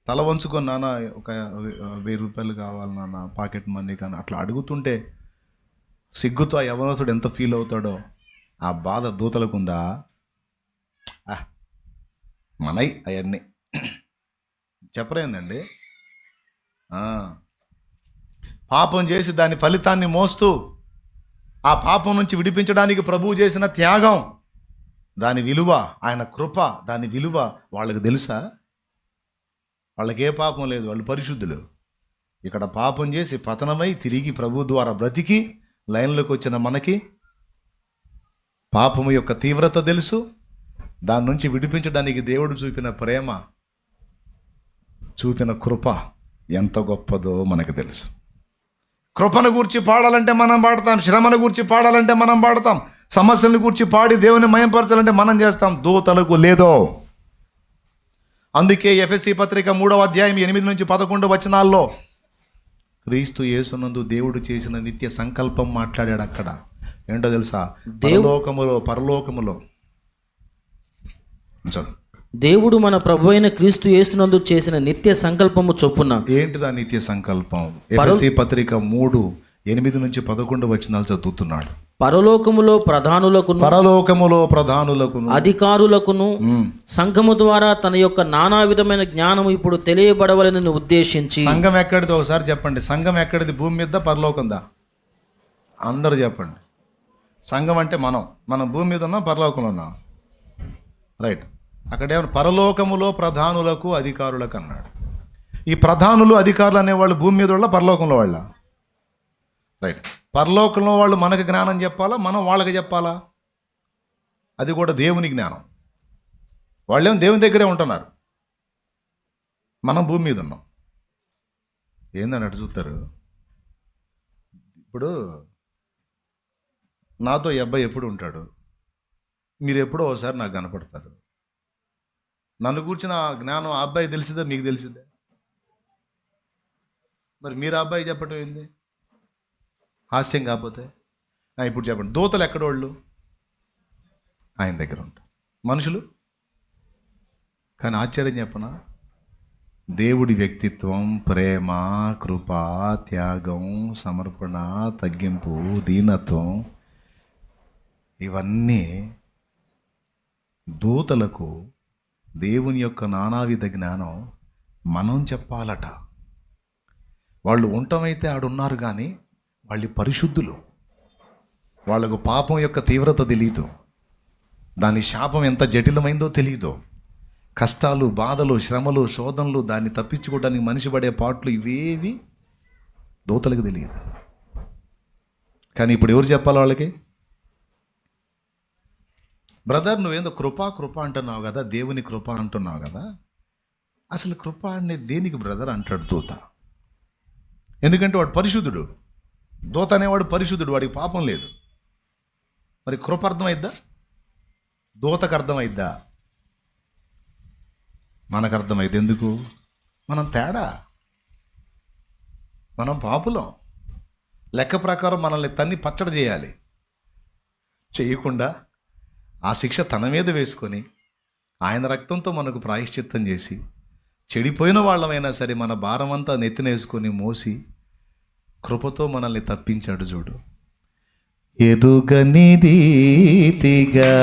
తల వంచుకొని నాన్న ఒక 1000 రూపాయలు కావాలి నాన్న, పాకెట్ మనీ కానీ అట్లా అడుగుతుంటే సిగ్గుతో ఆ యవనస్తుడు ఎంత ఫీల్ అవుతాడో ఆ బాధ దూతలకు ఉందా? మనై అవన్నీ చెప్పరేందండి. పాపం చేసి దాని ఫలితాన్ని మోస్తూ ఆ పాపం నుంచి విడిపించడానికి ప్రభువు చేసిన త్యాగం, దాని విలువ, ఆయన కృప, దాని విలువ వాళ్ళకి తెలుసా? వాళ్ళకి ఏ పాపం లేదు, వాళ్ళు పరిశుద్ధులు. ఇక్కడ పాపం చేసి పతనమై తిరిగి ప్రభు ద్వారా బ్రతికి లైన్లోకి వచ్చిన మనకి పాపము యొక్క తీవ్రత తెలుసు. దాని నుంచి విడిపించడానికి దేవుడు చూపిన ప్రేమ, చూపిన కృప ఎంత గొప్పదో మనకు తెలుసు. కృపను గూర్చి పాడాలంటే మనం పాడతాం, శ్రమను గూర్చి పాడాలంటే మనం పాడతాం, సమస్యలను గూర్చి పాడి దేవుని మయంపరచాలంటే మనం చేస్తాం. దూతలకు లేదో. అందుకే ఎఫెసీ పత్రిక 3వ అధ్యాయం 8 నుంచి 11 వచనాల్లో క్రీస్తు యేసునందు దేవుడు చేసిన నిత్య సంకల్పం మాట్లాడాడు. అక్కడ ఏంటో తెలుసా? పరలోకములో దేవుడు మన ప్రభు అయిన క్రీస్తు యేసునందు చేసిన నిత్య సంకల్పము చొప్పున. ఏంటిదా నిత్య సంకల్పం? ఎఫెసీ పత్రిక 3:8 నుంచి 11 వచనాలు చదువుతున్నాడు. పరలోకములో ప్రధానులకును అధికారులకును సంఘము ద్వారా తన యొక్క నానా విధమైన జ్ఞానము ఇప్పుడు తెలియబడవలెనని ఉద్దేశించి. సంఘం ఎక్కడిది ఒకసారి చెప్పండి. సంఘం ఎక్కడిది? భూమి మీద పరలోకందా? అందరూ చెప్పండి. సంఘం అంటే మనం భూమి మీద ఉన్నాం, పరలోకంలో ఉన్నాం. రైట్. అక్కడేమన్నా పరలోకములో ప్రధానులకు అధికారులకు అన్నాడు. ఈ ప్రధానులు అధికారులు అనేవాళ్ళు భూమి మీద వాళ్ళ, పరలోకంలో వాళ్ళ? రైట్. పరలోకంలో వాళ్ళు మనకు జ్ఞానం చెప్పాలా, మనం వాళ్ళకి చెప్పాలా? అది కూడా దేవుని జ్ఞానం. వాళ్ళేమో దేవుని దగ్గరే ఉంటున్నారు, మనం భూమి మీద ఉన్నాం. ఏందని అటు చూస్తారు. ఇప్పుడు నాతో ఈ అబ్బాయి ఎప్పుడు ఉంటాడు, మీరు ఎప్పుడో ఒకసారి నాకు కనపడతారు. నన్ను కూర్చున్న ఆ జ్ఞానం ఆ అబ్బాయి తెలిసిదా మీకు తెలిసిద్దా? మరి మీరు ఆ అబ్బాయి చెప్పటం ఏంది హాస్యం కాకపోతే? ఇప్పుడు చెప్పండి, దూతలు ఎక్కడోళ్ళు? ఆయన దగ్గర ఉంటారు. మనుషులు కానీ ఆశ్చర్యం చెప్పనా, దేవుడి వ్యక్తిత్వం, ప్రేమ, కృప, త్యాగం, సమర్పణ, తగ్గింపు, దీనత్వం, ఇవన్నీ దూతలకు దేవుని యొక్క నానావిధ జ్ఞానం మనం చెప్పాలట. వాళ్ళు ఉండటమైతే ఆడున్నారు కానీ వాళ్ళు పరిశుద్ధులు. వాళ్ళకు పాపం యొక్క తీవ్రత తెలియదు, దాని శాపం ఎంత జటిలమైందో తెలియదు, కష్టాలు, బాధలు, శ్రమలు, శోధనలు, దాన్ని తప్పించుకోవడానికి మనిషి పడే పాటలు ఇవేవి దూతలకు తెలియదు. కానీ ఇప్పుడు ఎవరు చెప్పాలి వాళ్ళకి? బ్రదర్ నువ్వేందో కృప అంటున్నావు కదా, దేవుని కృప అంటున్నావు కదా, అసలు కృప అనేది దేనికి బ్రదర్ అంటాడు దూత. ఎందుకంటే వాడు పరిశుద్ధుడు. దూత అనేవాడు పరిశుద్ధుడు, వాడికి పాపం లేదు. మరి కృప అర్థమైద్దా? దూతకు అర్థమైద్దా? మనకు అర్థమైంది. ఎందుకు? మనం తేడా, మనం పాపులం. లెక్క ప్రకారం మనల్ని తన్ని పచ్చడి చేయాలి. చేయకుండా ఆ శిక్ష తన మీద వేసుకొని ఆయన రక్తంతో మనకు ప్రాయశ్చిత్తం చేసి, చెడిపోయిన వాళ్ళమైనా సరే మన భారమంతా నెత్తినేసుకొని మోసి కృపతో మనల్ని తప్పించాడు. చూడు, ఎరుగని రీతిగా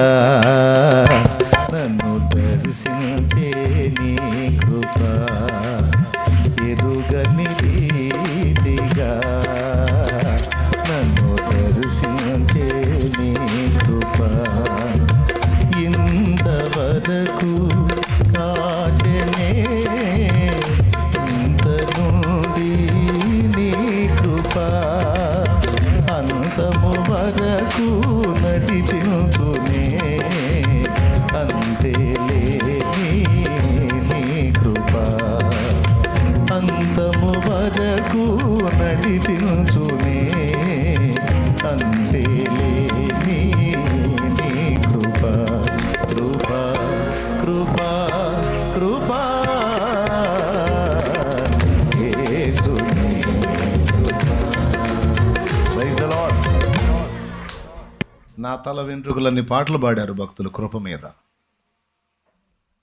నన్ను దర్శించే నీ కృప, ఎరుగని రీతిగా నన్ను దర్శించే నీ కృప, ఇంతవరకు కాచెనే ఇంత నుండి నీ కృప, అంతము వరకు నడిపించునే అంతేలేని నీ కృప, అంతము వరకు నడిపించునే అంతేలేని నీ కృప, కృప కృప కృప యేసుని కృప. Praise the lord. నా తల వెంట్రుకలన్నీ పాటలు పాడారు భక్తులు కృప మీద.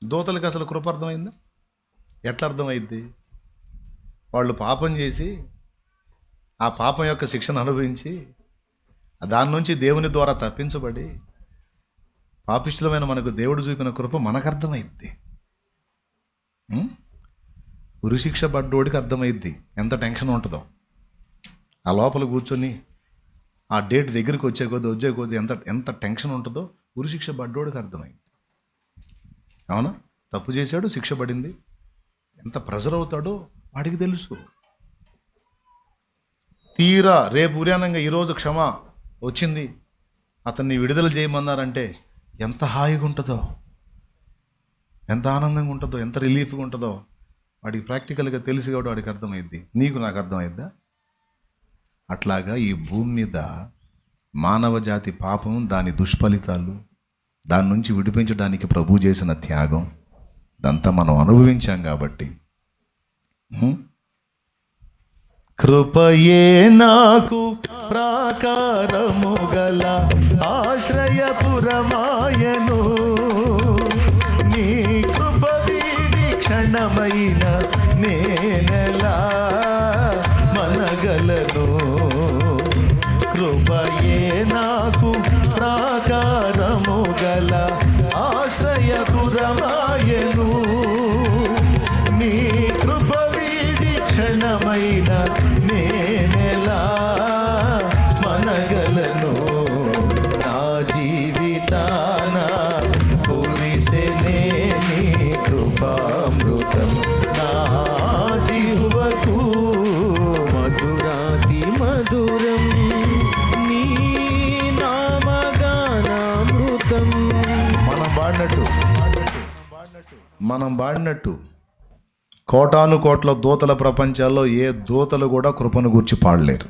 దూతలకు అసలు కృప అర్థమైందా? ఎట్లా అర్థమైద్ది? వాళ్ళు పాపం చేసి ఆ పాపం యొక్క శిక్షను అనుభవించి దాని నుంచి దేవుని ద్వారా తప్పించబడి పాపిష్ఠులమైన మనకు దేవుడు చూపిన కృప మనకు అర్థమైద్ది. ఉరిశిక్ష పడ్డోడికి అర్థమైద్ది ఎంత టెన్షన్ ఉంటుందో. ఆ లోపల కూర్చొని ఆ డేట్ దగ్గరికి వచ్చే కొద్దీ ఎంత టెన్షన్ ఉంటుందో ఉరిశిక్ష పడ్డోడికి అర్థమైంది. అవునా? తప్పు చేశాడు, శిక్ష పడింది, ఎంత ప్రెజర్ అవుతాడో వాడికి తెలుసు. తీరా రేపు ఉర్యానంగా ఈరోజు క్షమ వచ్చింది, అతన్ని విడుదల చేయమన్నారంటే ఎంత హాయిగా ఉంటుందో, ఎంత ఆనందంగా ఉంటుందో, ఎంత రిలీఫ్గా ఉంటుందో వాడికి ప్రాక్టికల్గా తెలుసు కాబట్టి వాడికి అర్థమైద్ది. నీకు నాకు అర్థమైద్దా? అట్లాగా ఈ భూమి మీద మానవ జాతి పాపం, దాని దుష్ఫలితాలు, దాని నుంచి విడిపించడానికి ప్రభు చేసిన త్యాగం, ఇదంతా మనం అనుభవించాం కాబట్టి కృపయే నాకు ప్రాకారము గల ఆశ్రయపురమాయను, నీ కృప వీడి క్షణమైన నేనెలా మనగలను, కృపయే నాకు ప్రాకారము గల ఆశ్రయపురమాయను, నీ కృప వీడి క్షణమైన నేనెలా మనగలను, నా జీవితాన కురిసెనే నీ కృపామృతం, నా జీవకు మధురాతి మధురం నీ నామగానామృతం. మనం పాడినట్టు కోటాను కోట్ల దూతల ప్రపంచాల్లో ఏ దూతలు కూడా కృపను గూర్చి పాడలేరు.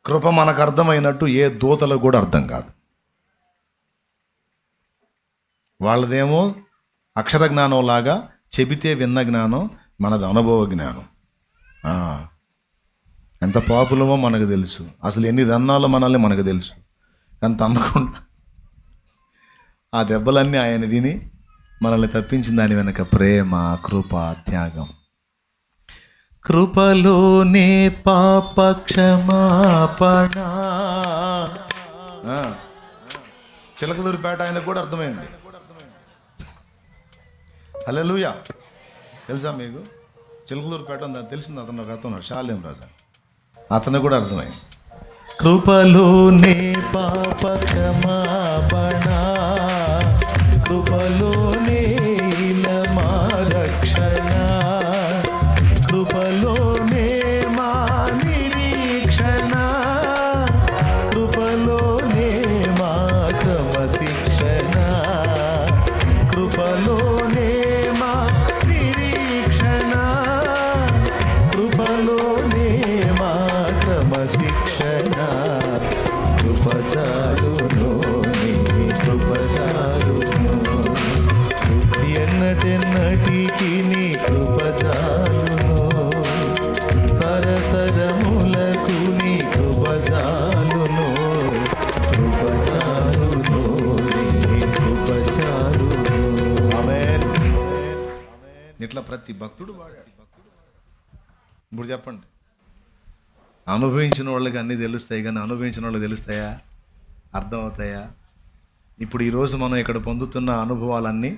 కృప మనకు అర్థమైనట్టు ఏ దూతలకు కూడా అర్థం కాదు. వాళ్ళదేమో అక్షర జ్ఞానం లాగా, చెబితే విన్న జ్ఞానం, మనది అనుభవ జ్ఞానం. ఎంత పాపులమో మనకు తెలుసు, అసలు ఎన్ని దన్నాలో మనల్ని మనకు తెలుసు. కానీ తన్నకుండా ఆ దెబ్బలన్నీ ఆయన తిని మనల్ని తప్పించిన దాని వెనక ప్రేమ, కృప, త్యాగం. కృపలోనే పాప క్షమాపణ. చిలకలూరిపేట ఆయనకు కూడా అర్థమైంది. హల్లెలూయా. తెలుసా మీకు? చిలకలూరిపేట తెలిసింది. అతను ఒక అతను షాలేం రాజా, అతను కూడా అర్థమైంది. కృపలోనే పాప క్షమాపణ, కృపలోనే మా రక్షణ, కృపలోనే మా నిరీక్షణ, కృపలోనే మా క్రమశిక్షణ, కృపలోనే మా నిరీక్షణ, కృపలోనే మా క్రమశిక్షణ. కృపచాలును నీ కృపచాలును, ఎన్నటెన్నటికి నీ కృపచాలును, తరతరములకు నీ కృపచాలును, కృపచాలును నీ కృపచాలును. ఆమేన్. ఇట్లా ప్రతి భక్తుడు వాడాడు. ఇప్పుడు చెప్పండి, అనుభవించిన వాళ్ళకి అన్నీ తెలుస్తాయి, కానీ అనుభవించిన వాళ్ళకి తెలుస్తాయా? అర్థమవుతాయా? ఇప్పుడు ఈరోజు మనం ఇక్కడ పొందుతున్న అనుభవాలన్నీ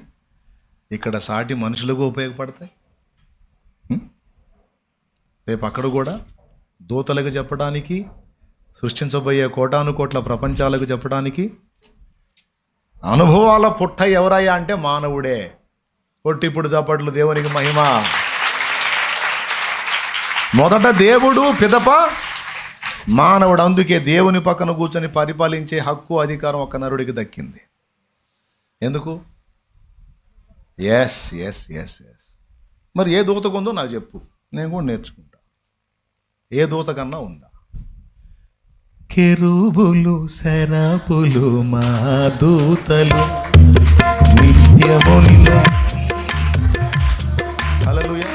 ఇక్కడ సాటి మనుషులకు ఉపయోగపడతాయి. రేపు అక్కడ కూడా దూతలకు చెప్పడానికి, సృష్టించబోయే కోటాను కోట్ల ప్రపంచాలకు చెప్పడానికి. అనుభవాల పుట్ట ఎవరయ్యా అంటే మానవుడే. పొట్టిప్పుడు చప్పట్లు, దేవునికి మహిమ. మొదట దేవుడు, పిదప మానవుడు. అందుకే దేవుని పక్కన కూర్చొని పరిపాలించే హక్కు, అధికారం ఒక నరుడికి దక్కింది. ఎందుకు? Yes yes yes yes. మరి ఏ దూతకు ఉందో నాకు చెప్పు, నేను కూడా నేర్చుకుంటా. ఏ దూత కన్నా ఉందా? కెరూబులు, శరాపులు మా దూతలు నిత్యమునిలో. హల్లెలూయా.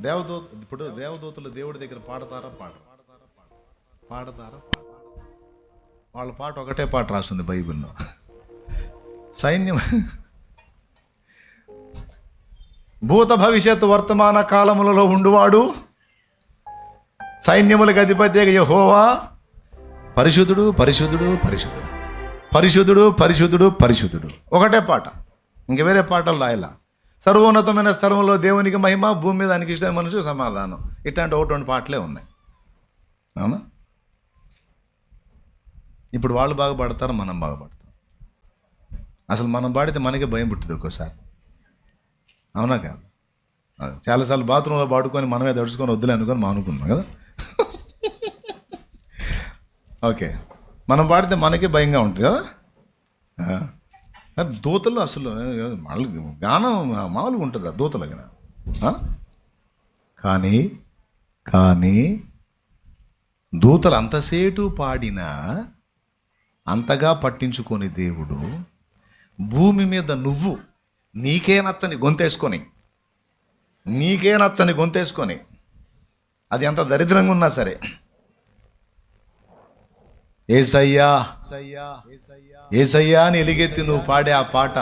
దేవదూత, ఇప్పుడు దేవదూతలు దేవుడి దగ్గర పాడతారా? పాడతారా? వాళ్ళ పాట ఒకటే పాట రాస్తుంది బైబిల్లో. సైన్యం, భూత భవిష్యత్తు వర్తమాన కాలములలో ఉండువాడు, సైన్యములకు అధిపతి యెహోవా పరిశుద్ధుడు, పరిశుద్ధుడు, పరిశుద్ధుడు, పరిశుద్ధుడు, పరిశుద్ధుడు, పరిశుద్ధుడు. ఒకటే పాట, ఇంక వేరే పాటలు రాయలా. సర్వోన్నతమైన స్థలంలో దేవునికి మహిమ, భూమి మీద దానికి ఇష్టమైన మనుషులు సమాధానం. ఇట్లాంటి ఒకటి పాటలే ఉన్నాయి. అవునా? ఇప్పుడు వాళ్ళు బాగా పాడతారు, మనం బాగా పాడతాం. అసలు మనం పాడితే మనకే భయం పుట్టింది ఒక్కోసారి. అవునా కాదు? చాలాసార్లు బాత్రూంలో పాడుకొని మనమే దడుచుకొని వద్దులే అనుకొని మానుకున్నాం కదా. ఓకే, మనం పాడితే మనకే భయంగా ఉంటుంది కదా. దూతలు అసలు గానం మామూలుగా ఉంటుంది దూతల జ్ఞానం. కానీ దూతలు అంతసేటు పాడినా అంతగా పట్టించుకొని దేవుడు భూమి మీద నువ్వు నీకే నచ్చని గొంతేసుకొని అది ఎంత దరిద్రంగా ఉన్నా సరే, ఏసయ్యా ఏసయ్యా అని ఎలిగెత్తి నువ్వు పాడే ఆ పాట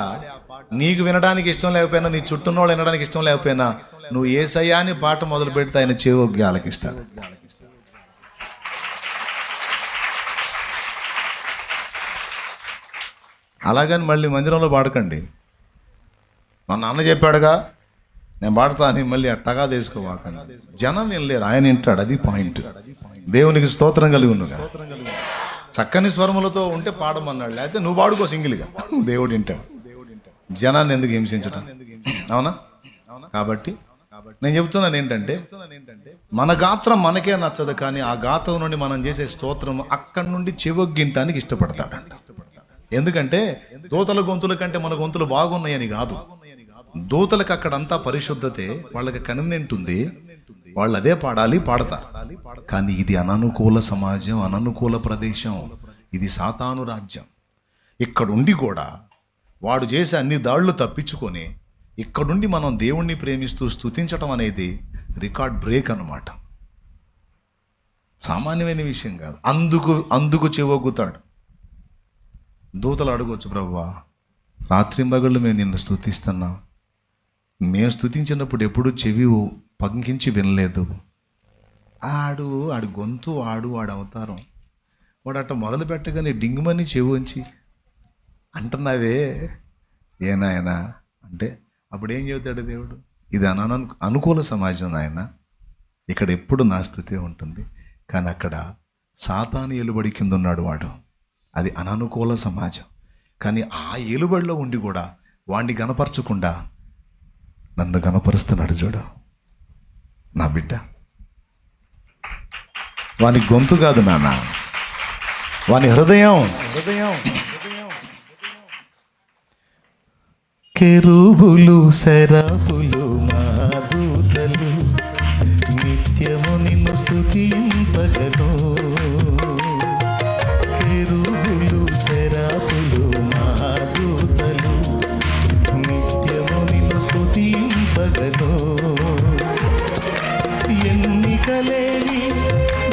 నీకు వినడానికి ఇష్టం లేకపోయినా, నీ చుట్టూన్న వాళ్ళు వినడానికి ఇష్టం లేకపోయినా, నువ్వు ఏసయ్యా అని పాట మొదలు పెడితే ఆయన చెవి ఆలకిస్తాడు. అలాగని మళ్ళీ మందిరంలో పాడకండి. మా నాన్న చెప్పాడుగా నేను పాడతా అని మళ్ళీ అట్టగా తీసుకోవాకండి. జనం వినలేరు, ఆయన వింటాడు. అది పాయింట్. దేవునికి స్తోత్రం కలిగి ఉన్నగా చక్కని స్వరములతో ఉంటే పాడమన్నాడు, లేకపోతే నువ్వు పాడుకో సింగిల్గా, దేవుడు వింటాడు. జనాన్ని ఎందుకు హింసించడం? అవునా? కాబట్టి నేను చెప్తున్నాను ఏంటంటే, మన గాత్రం మనకే నచ్చదు, కానీ ఆ గాత్రం నుండి మనం చేసే స్తోత్రం అక్కడి నుండి చెవొగ్గింటానికి ఇష్టపడతాడంట. ఎందుకంటే దూతల గొంతుల కంటే మన గొంతులు బాగున్నాయని కాదు, దూతలకు అక్కడంతా పరిశుద్ధతే, వాళ్ళకి కన్వీనెంట్ ఉంది, వాళ్ళు అదే పాడాలి, పాడతారు. కానీ ఇది అననుకూల సమాజం, అననుకూల ప్రదేశం, ఇది సాతాను రాజ్యం. ఇక్కడుండి కూడా వాడు చేసే అన్ని దాడులు తప్పించుకొని ఇక్కడుండి మనం దేవుణ్ణి ప్రేమిస్తూ స్తుతించటం అనేది రికార్డ్ బ్రేక్ అన్నమాట. సామాన్యమైన విషయం కాదు. అందుకు చెవొగ్గుతాడు. దూతలు అడగవచ్చు, ప్రభువా రాత్రింబగళ్ళు మేము నిన్ను స్తుతిస్తున్నాం, మేము స్తుతించినప్పుడు ఎప్పుడు చెవి పంకించి వినలేదు. ఆడి గొంతు వాడి అవతారం, వాడు అట్ట మొదలు పెట్టగానే డింగుమని చెవి ఉంచి అంటున్నావే ఏనాయనా అంటే అప్పుడు ఏం చెబుతాడు దేవుడు? ఇది అనుకూల సమాజం నాయన, ఇక్కడ ఎప్పుడు నా స్తుతి ఉంటుంది. కానీ అక్కడ సాతాను ఏలుబడి కింద ఉన్నాడు వాడు, అది అననుకూల సమాజం. కానీ ఆ ఏలుబడిలో ఉండి కూడా వాడిని గనపరచకుండా నన్ను గనపరుస్తున్నాడు. చూడు నా బిడ్డ, వాని గొంతు కాదు నాన్న, వాని హృదయం. కెరూబులు శరాపులు మా దూతలు నిత్యము నిన్ను స్తుతింపగను. కెరూబులు శరాపులు మా దూతలు నిత్యము నిన్ను స్తుతింపగను. ఎన్నికలేని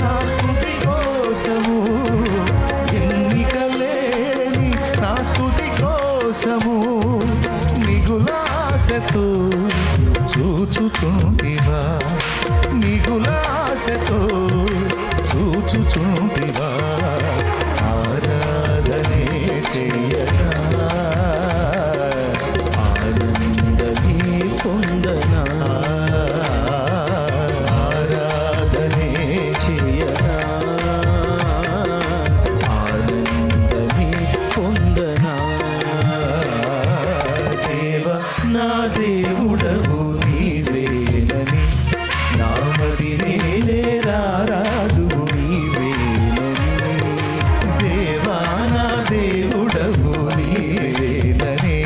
నా స్తుతి కోసము, ఎన్నికలేని నా స్తుతి కోసము మిగులాశతో చూచుచుంటివా, మిగులాశతో చూచుచుంటివా. ఆరాధనే చెయ్యనా, ఆనందమే పొందనా, ఆరాధనే చెయ్యనా, ఆనందమే పొందనా. నా దేవుడవు నీవేనని, నామది నేనే రారాజువు నీవేనని. దేవా నా దేవుడవు నీవేనని,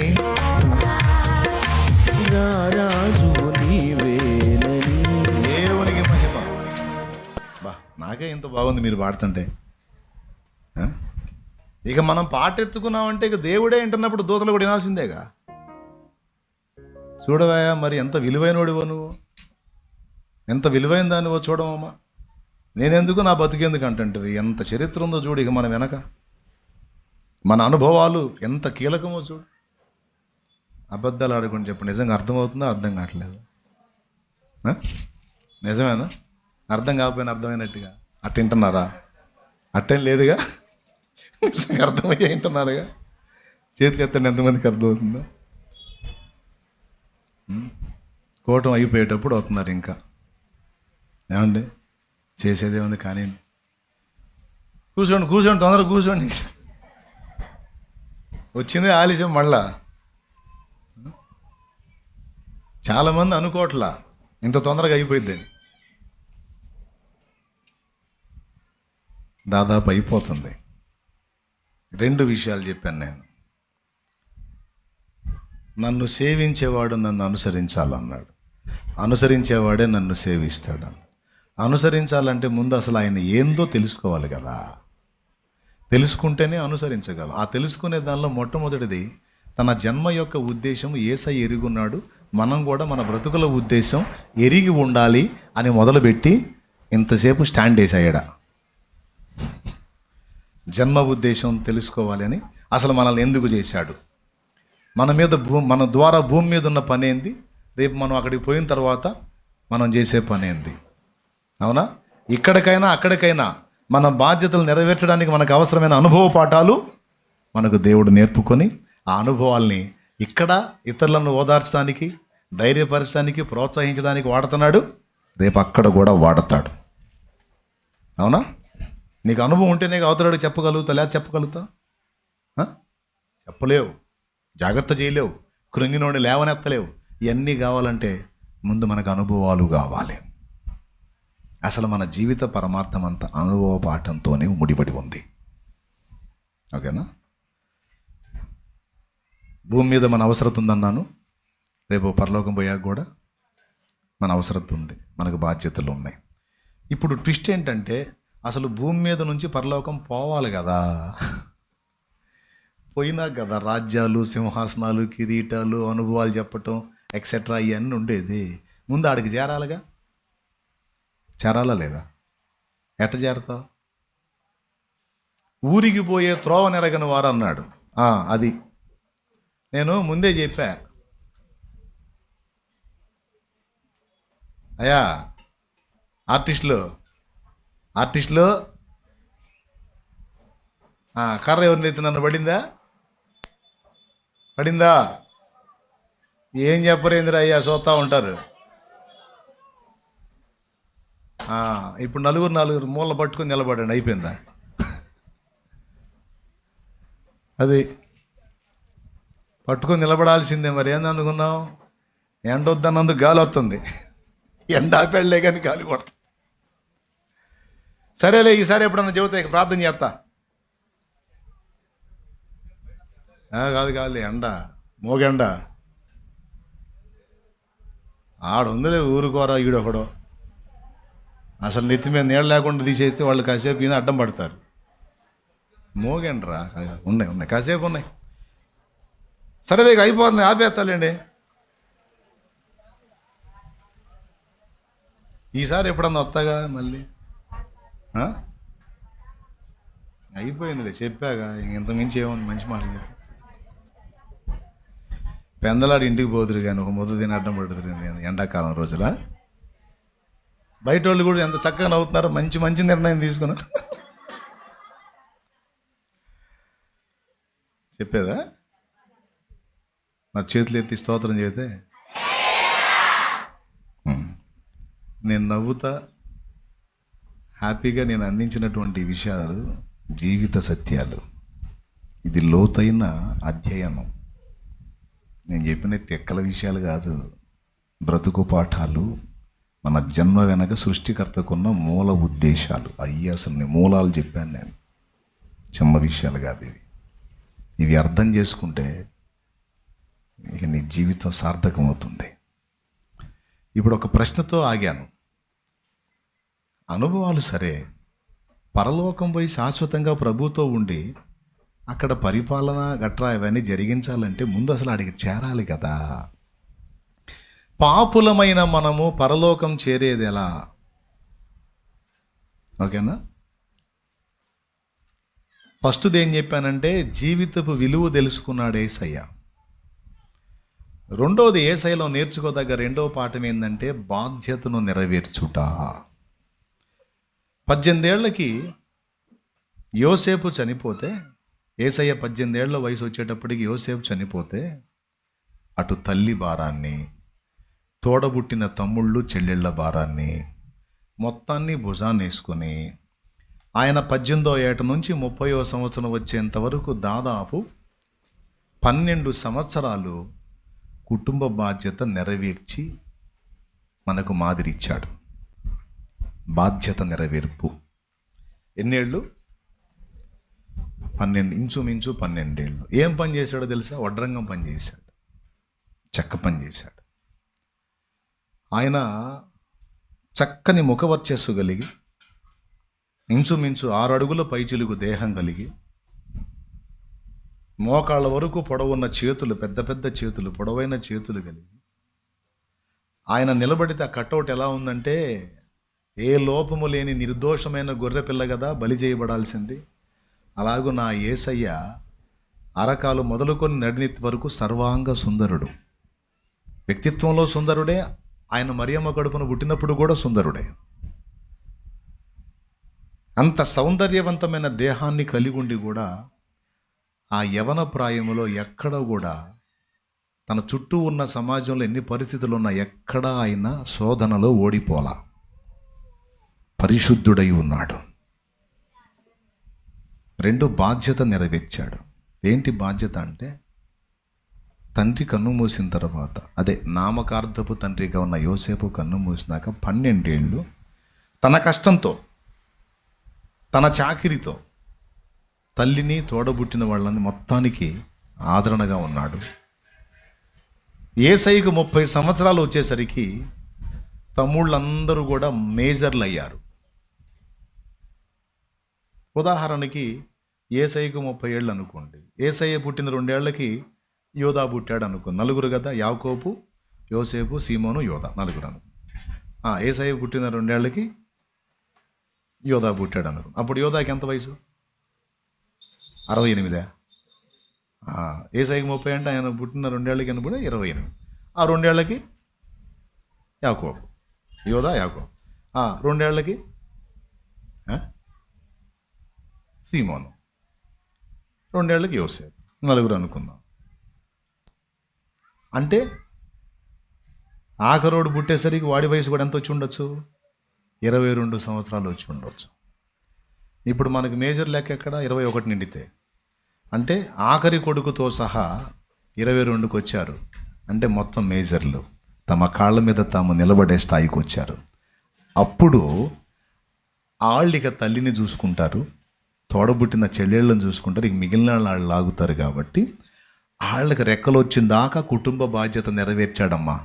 రారాజువు నీవేనని. దేవునికి మహిమ. బా, నాకే ఇంత బాగుంది మీరు పాడుతుంటే. ఇక మనం పాట ఎత్తుకున్నామంటే ఇక దేవుడే వింటున్నప్పుడు దూతలు కూడా వినాల్సిందేగా. చూడవా మరి ఎంత విలువైనోడివో నువ్వు, ఎంత విలువైన దానివో చూడవమ్మా. నేనెందుకు నా బతికేందుకు అంటుంటివి. ఎంత చరిత్ర ఉందో చూడు ఇక మన వెనక, మన అనుభవాలు ఎంత కీలకమో చూడు. అబద్ధాలు ఆడుకుని చెప్పు, నిజంగా అర్థమవుతుందో అర్థం కావట్లేదు. నిజమేనా? అర్థం కాకపోయినా అర్థమైనట్టుగా అట్ట వింటున్నారా? అట్టేం లేదుగా, నిజంగా అర్థమయ్యే వింటున్నారుగా. చేతికి ఎత్తండి, ఎంతమందికి అర్థమవుతుందో. కూటం అయిపోయేటప్పుడు అవుతున్నారు. ఇంకా ఏమండి చేసేదేముంది, కానీ కూర్చోండి తొందరగా కూర్చోండి. వచ్చింది ఆలస్యం. మళ్ళా చాలామంది అనుకోవట్లా ఇంత తొందరగా అయిపోయింది. దాదాపు అయిపోతుంది. 2 విషయాలు చెప్పాను నేను. నన్ను సేవించేవాడు నన్ను అనుసరించాలన్నాడు, అనుసరించేవాడే నన్ను సేవిస్తాడు. అనుసరించాలంటే ముందు అసలు ఆయన ఏందో తెలుసుకోవాలి కదా, తెలుసుకుంటేనే అనుసరించగలం. ఆ తెలుసుకునే దానిలో మొట్టమొదటిది తన జన్మ యొక్క ఉద్దేశం యేసయ్య ఎరుగున్నాడు. మనం కూడా మన బ్రతుకుల ఉద్దేశం ఎరిగి ఉండాలి అని మొదలుపెట్టి ఇంతసేపు స్టాండ్ వేసాయడా. జన్మ ఉద్దేశం తెలుసుకోవాలి అని, అసలు మనల్ని ఎందుకు చేశాడు, మన ద్వారా భూమి మీద ఉన్న పని ఏంది, రేపు మనం అక్కడికి పోయిన తర్వాత మనం చేసే పని ఏంది. అవునా? ఇక్కడికైనా అక్కడికైనా మన బాధ్యతలు నెరవేర్చడానికి మనకు అవసరమైన అనుభవ పాఠాలు మనకు దేవుడు నేర్పుకొని ఆ అనుభవాల్ని ఇక్కడ ఇతరులను ఓదార్చడానికి, ధైర్యపరచడానికి, ప్రోత్సహించడానికి వాడుతున్నాడు. రేపు అక్కడ కూడా వాడతాడు. అవునా? నీకు అనుభవం ఉంటేనే అవతలాడు చెప్పగలుగుతా, లేదా చెప్పగలుగుతా? చెప్పలేవు, జాగ్రత్త చేయలేవు, కృంగినోడిని లేవనెత్తలేవు. ఇవన్నీ కావాలంటే ముందు మనకు అనుభవాలు కావాలి. అసలు మన జీవిత పరమార్థం అంతా అనుభవ పాఠంతోనే ముడిపడి ఉంది. ఓకేనా? భూమి మీద మన అవసరం ఉందన్నాను. రేపు పరలోకం పోయాక కూడా మన అవసరం ఉంది, మనకు బాధ్యతలు ఉన్నాయి. ఇప్పుడు ట్విస్ట్ ఏంటంటే అసలు భూమి మీద నుంచి పరలోకం పోవాలి కదా, పోయినా కదా రాజ్యాలు, సింహాసనాలు, కిరీటాలు, అనుభవాలు చెప్పటం ఎక్సెట్రా ఇవన్నీ ఉండేది. ముందు ఆడికి చేరాలిగా, చేరాలా లేదా? ఎట్ట చేరతావు? ఊరికి పోయే త్రోవ నెరగని వారు అన్నాడు. అది నేను ముందే చెప్పా. అయ్యా ఆర్టిస్టులు కర్ర ఎవరినైతే నన్ను పడిందా? ఏం చెప్పరేందిరా అయ్యా, చూస్తూ ఉంటారు. ఇప్పుడు నలుగురు మూల పట్టుకొని నిలబడండి, అయిపోయిందా? అది పట్టుకొని నిలబడాల్సిందే. మరి ఏందనుకున్నావు? ఎండ వద్దన్నందుకు గాలి వస్తుంది, ఎండ ఆపేళ్లే కానీ గాలి కొడుతుంది. సరేలే, ఈసారి ఎప్పుడన్నా చెబితే ప్రార్థన చేస్తా. కాదు ఎండ, మోగెండ ఆడుందిలే, ఊరుకోరా ఈడొకడో. అసలు నెత్తి మీద నీళ్ళు లేకుండా తీసేస్తే వాళ్ళు కాసేపు ఈయన అడ్డం పడతారు. మోగండ్రా, ఉన్నాయి కాసేపు ఉన్నాయి. సరే అయిపోతుంది, ఆపేస్తాలేండి. ఈసారి ఎప్పుడన్నా వస్తాగా మళ్ళీ. అయిపోయిందిలే, చెప్పాగా. ఇంత మించి ఏముంది, మంచి మాటలు చెప్పి పెందలాడి ఇంటికి పోతురు కానీ ఒక ముద్ద తిని అడ్డం పడుతురు కానీ ఎండాకాలం రోజుల. బయట వాళ్ళు కూడా ఎంత చక్కగా నవ్వుతున్నారో, మంచి నిర్ణయం తీసుకున్నారు. చెప్పేదా? మరి చేతులు ఎత్తి స్తోత్రం చేస్తే నేను నవ్వుతా. హ్యాపీగా నేను అందించినటువంటి విషయాలు జీవిత సత్యాలు. ఇది లోతైన అధ్యయనం. నేను చెప్పిన తెక్కల విషయాలు కాదు, బ్రతుకు పాఠాలు. మన జన్మ వెనక సృష్టికర్తకున్న మూల ఉద్దేశాలు. అసలు మూలాలు చెప్పాను నేను, చిన్న విషయాలు కాదు ఇవి. ఇవి అర్థం చేసుకుంటే ఇక నీ జీవితం సార్థకమవుతుంది. ఇప్పుడు ఒక ప్రశ్నతో ఆగాను. అనుభవాలు సరే, పరలోకం పోయి శాశ్వతంగా ప్రభుతో ఉండి అక్కడ పరిపాలన గట్రా ఇవన్నీ జరిగించాలంటే ముందు అసలు అడిగి చేరాలి కదా. పాపులమైన మనము పరలోకం చేరేది ఎలా? ఓకేనా? ఫస్ట్ది ఏం చెప్పానంటే జీవితపు విలువ తెలుసుకున్నాడు యేసయ్య. రెండోది యేసయ్యలో నేర్చుకోదగ్గ రెండవ పాఠం ఏంటంటే బాధ్యతను నెరవేర్చుట. 18 ఏళ్ళకి యోసేపు చనిపోతే, యేసయ్య 18 ఏళ్ల వయసు వచ్చేటప్పటికి యోసేపు చనిపోతే, అటు తల్లి భారాన్ని, తోడబుట్టిన తమ్ముళ్ళు చెల్లెళ్ళ భారాన్ని మొత్తాన్ని భుజాన్ని వేసుకొని ఆయన 18వ ఏట నుంచి 30వ సంవత్సరం వచ్చేంత వరకు దాదాపు 12 సంవత్సరాలు కుటుంబ బాధ్యత నెరవేర్చి మనకు మాదిరి ఇచ్చాడు. బాధ్యత నెరవేర్పు. ఎన్నేళ్ళు? 12, ఇంచుమించు 12 ఏళ్ళు. ఏం పని చేశాడో తెలుసా? వడ్రంగం పని చేశాడు, చెక్క పని చేశాడు. ఆయన చక్కని ముఖవర్చస్సు కలిగి, ఇంచుమించు 6 అడుగుల పైచిలుగు దేహం కలిగి, మోకాళ్ళ వరకు పొడవున్న చేతులు, పెద్ద చేతులు, పొడవైన చేతులు కలిగి ఆయన నిలబడితే ఆ కటౌట్ ఎలా ఉందంటే, ఏ లోపము లేని నిర్దోషమైన గొర్రె పిల్ల కదా బలి చేయబడాల్సింది. అలాగూ నా యేసయ్య అరకాలు మొదలుకొని నడినెత్తి వరకు సర్వాంగ సుందరుడు. వ్యక్తిత్వంలో సుందరుడే. ఆయన మరియమ్మ కడుపున పుట్టినప్పుడు కూడా సుందరుడే. అంత సౌందర్యవంతమైన దేహాన్ని కలిగి ఉండి కూడా ఆ యవన ప్రాయములో ఎక్కడ కూడా తన చుట్టూ ఉన్న సమాజంలో ఎన్ని పరిస్థితులు ఉన్నా ఎక్కడా ఆయన శోధనలో ఓడిపోలా. పరిశుద్ధుడై ఉన్నాడు. 2 బాధ్యత నెరవేర్చాడు. ఏంటి బాధ్యత అంటే, తండ్రి కన్ను మూసిన తర్వాత, అదే నామకార్థపు తండ్రిగా ఉన్న యోసేపు కన్ను మూసినాక 12 ఏళ్ళు తన కష్టంతో, తన చాకిరితో తల్లిని, తోడబుట్టిన వాళ్ళని మొత్తానికి ఆదరణగా ఉన్నాడు. యేసయ్యకు 30 సంవత్సరాలు వచ్చేసరికి తమ్ముళ్ళందరూ కూడా మేజర్లు అయ్యారు. ఉదాహరణకి యేసయ్యకు 30 ఏళ్ళు అనుకోండి. యేసయ్య పుట్టిన 2 ఏళ్లకి యోధా పుట్టాడు అనుకో. నలుగురు కదా, యాకోబు, యోసేపు, సీమోను, యోధా, నలుగురు అను. యేసయ్య పుట్టిన 2 ఏళ్లకి యోధా పుట్టాడు అనుకో. అప్పుడు యోధాకి ఎంత వయసు? 68. యేసయ్యకి 30 అంటే ఆయన పుట్టిన 2 ఏళ్ళకి అన్నప్పుడు 28. ఆ 2 ఏళ్ళకి యాకోబు, యోధా, యాకోబు. 2 ఏళ్ళకి సీమోను, 2 ఏళ్ళకి యోసేపు, నలుగురు అనుకుందాం. అంటే ఆఖరోడు పుట్టేసరికి వాడి వయసు కూడా ఎంత వచ్చి ఉండొచ్చు? 22 సంవత్సరాలు వచ్చి ఉండొచ్చు. ఇప్పుడు మనకి మేజర్ లెక్క ఎక్కడ? 21 నిండితే. అంటే ఆఖరి కొడుకుతో సహా 22కి వచ్చారు. అంటే మొత్తం మేజర్లు తమ కాళ్ళ మీద తాము నిలబడే స్థాయికి వచ్చారు. అప్పుడు వాళ్ళిక తల్లిని చూసుకుంటారు, తోడబుట్టిన చెల్లెళ్ళని చూసుకుంటారు, ఇక మిగిలిన వాళ్ళు లాగుతారు. కాబట్టి వాళ్ళకి రెక్కలు వచ్చిందాకా కుటుంబ బాధ్యత నెరవేర్చాడమ్మా.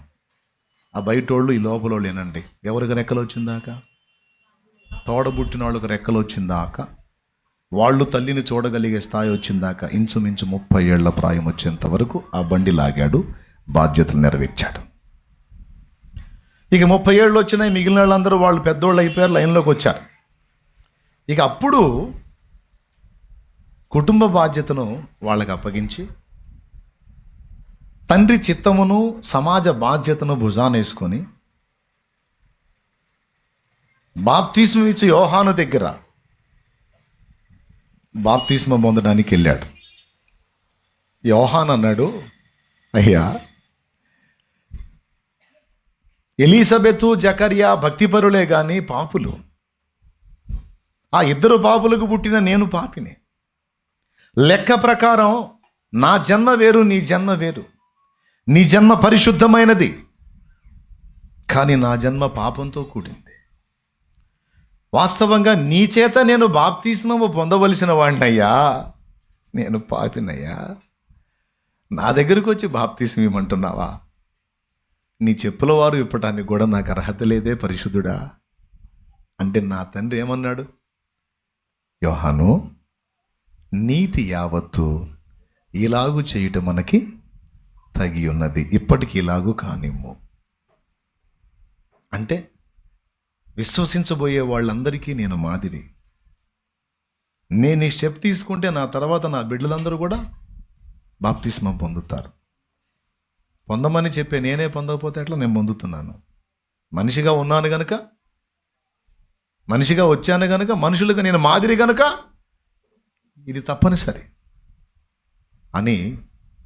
ఆ బయటోళ్ళు ఈ లోపలోళ్ళు ఏనండి. ఎవరికి రెక్కలు వచ్చిందాకా? తోడబుట్టిన వాళ్ళకి రెక్కలు వచ్చిందాకా, వాళ్ళు తల్లిని చూడగలిగే స్థాయి వచ్చిందాకా, ఇంచుమించు 30 ఏళ్ల ప్రాయం వచ్చేంత వరకు ఆ బండి లాగాడు, బాధ్యతలు నెరవేర్చాడు. ఇక 30 ఏళ్ళు వచ్చినాయి, మిగిలిన వాళ్ళందరూ వాళ్ళు పెద్దోళ్ళు అయిపోయారు, లైన్లోకి వచ్చారు. ఇక అప్పుడు కుటుంబ బాధ్యతను వాళ్ళకి అప్పగించి తండ్రి చిత్తమును సమాజ బాధ్యతను భుజానేసుకొని బాప్తిస్మం ఇచ్చి యోహాను దగ్గర బాప్తిస్మం పొందడానికి వెళ్ళాడు. యోహాన్ అన్నాడు, అయ్యా, ఎలీసబెతు, జకర్యా భక్తిపరులే కానీ పాపులు. ఆ 2 పాపులకు పుట్టిన నేను పాపిని. లెక్క ప్రకారం నా జన్మ వేరు, నీ జన్మ వేరు. నీ జన్మ పరిశుద్ధమైనది, కానీ నా జన్మ పాపంతో కూడింది. వాస్తవంగా నీ చేత నేను బాప్తిస్మము పొందవలసిన వాడినయ్యా, నేను పాపినయ్యా. నా దగ్గరకు వచ్చి బాప్తిస్మం ఇవ్వమంటున్నావా? నీ చెప్పుల వారు ఇప్పటానికి కూడా నాకు అర్హత లేదే పరిశుద్ధుడా అంటే నా తండ్రి ఏమన్నాడు? యోహాను, నీతి యావత్తు ఇలాగు చేయుట మనకి తగి ఉన్నది, ఇప్పటికి ఇలాగూ కానిమ్ము. అంటే విశ్వసించబోయే వాళ్ళందరికీ నేను మాదిరి. నేను ఈ స్టెప్ తీసుకుంటే నా తర్వాత నా బిడ్డలందరూ కూడా బాప్తిస్మం పొందుతారు. పొందమని చెప్పే నేనే పొందకపోతే ఎట్లా? నేను పొందుతున్నాను. మనిషిగా ఉన్నాను గనుక, మనిషిగా వచ్చాను గనుక, మనుషులుగా నేను మాదిరి గనుక ఇది తప్పనిసరి అని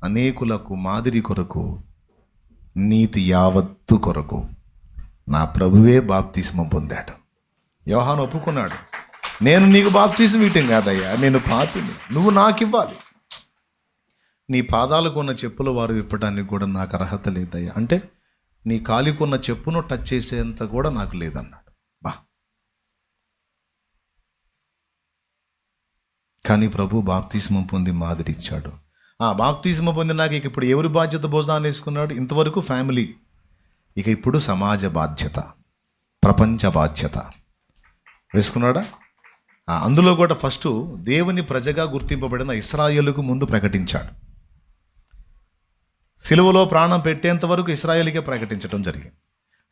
అనేకులకు మాదిరి కొరకు, నీతి యావత్తు కొరకు నా ప్రభువే బాప్తిస్మం పొందాడు. యోహాను ఒప్పుకున్నాడు, నేను నీకు బాప్తిస్మం ఇవ్వటం కాదయ్యా, నేను పాపిని, నువ్వు నాకు ఇవ్వాలి. నీ పాదాలకు ఉన్న చెప్పుల వారు విప్పడానికి కూడా నాకు అర్హత లేదయ్యా. అంటే నీ కాలికున్న చెప్పును టచ్ చేసేంత కూడా నాకు లేదన్నాడు. కానీ ప్రభు బాప్తిస్మం పొంది మాదిరి ఇచ్చాడు. బాప్తిస్మం పొందినాక ఇక ఇప్పుడు ఎవరి బాధ్యత భోజనాన్ని వేసుకున్నాడు? ఇంతవరకు ఫ్యామిలీ, ఇక ఇప్పుడు సమాజ బాధ్యత, ప్రపంచ బాధ్యత వేసుకున్నాడా? అందులో కూడా ఫస్ట్ దేవుని ప్రజగా గుర్తింపబడిన ఇశ్రాయేలుకు ముందు ప్రకటించాడు. సిలువలో ప్రాణం పెట్టేంత వరకు ఇశ్రాయేలుకే ప్రకటించడం జరిగింది.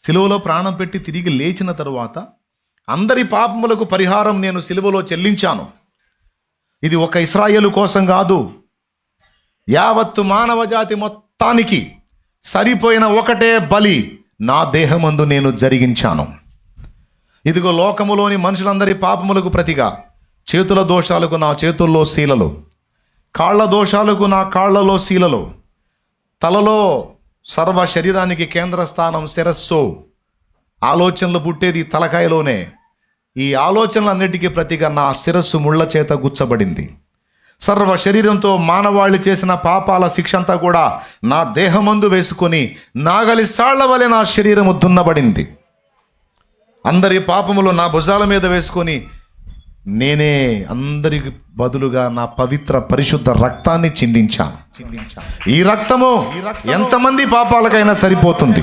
సిలువలో ప్రాణం పెట్టి తిరిగి లేచిన తరువాత అందరి పాపములకు పరిహారం నేను సిలువలో చెల్లించాను. ఇది ఒక ఇశ్రాయేలు కోసం కాదు, యావత్తు మానవ జాతి మొత్తానికి సరిపోయిన ఒకటే బలి నా దేహమందు నేను జరిగించాను. ఇదిగో లోకములోని మనుషులందరి పాపములకు ప్రతిగా చేతుల దోషాలకు నా చేతుల్లో శీలలు, కాళ్ళ దోషాలకు నా కాళ్లలో శీలలు, తలలో సర్వ శరీరానికి కేంద్ర స్థానం శిరస్సు. ఆలోచనలు పుట్టేది తలకాయలోనే. ఈ ఆలోచనలన్నిటికీ ప్రతిగా నా శిరస్సు ముళ్ళ చేత గుచ్చబడింది. సర్వ శరీరంతో మానవాళి చేసిన పాపాల శిక్ష అంతా కూడా నా దేహమందు వేసుకొని నాగలి సాళ్ల వలె నా శరీరము దున్నబడింది. అందరి పాపములు నా భుజాల మీద వేసుకొని నేనే అందరికి బదులుగా నా పవిత్ర పరిశుద్ధ రక్తాన్ని చిందించాను. ఈ రక్తము ఎంతమంది పాపాలకైనా సరిపోతుంది,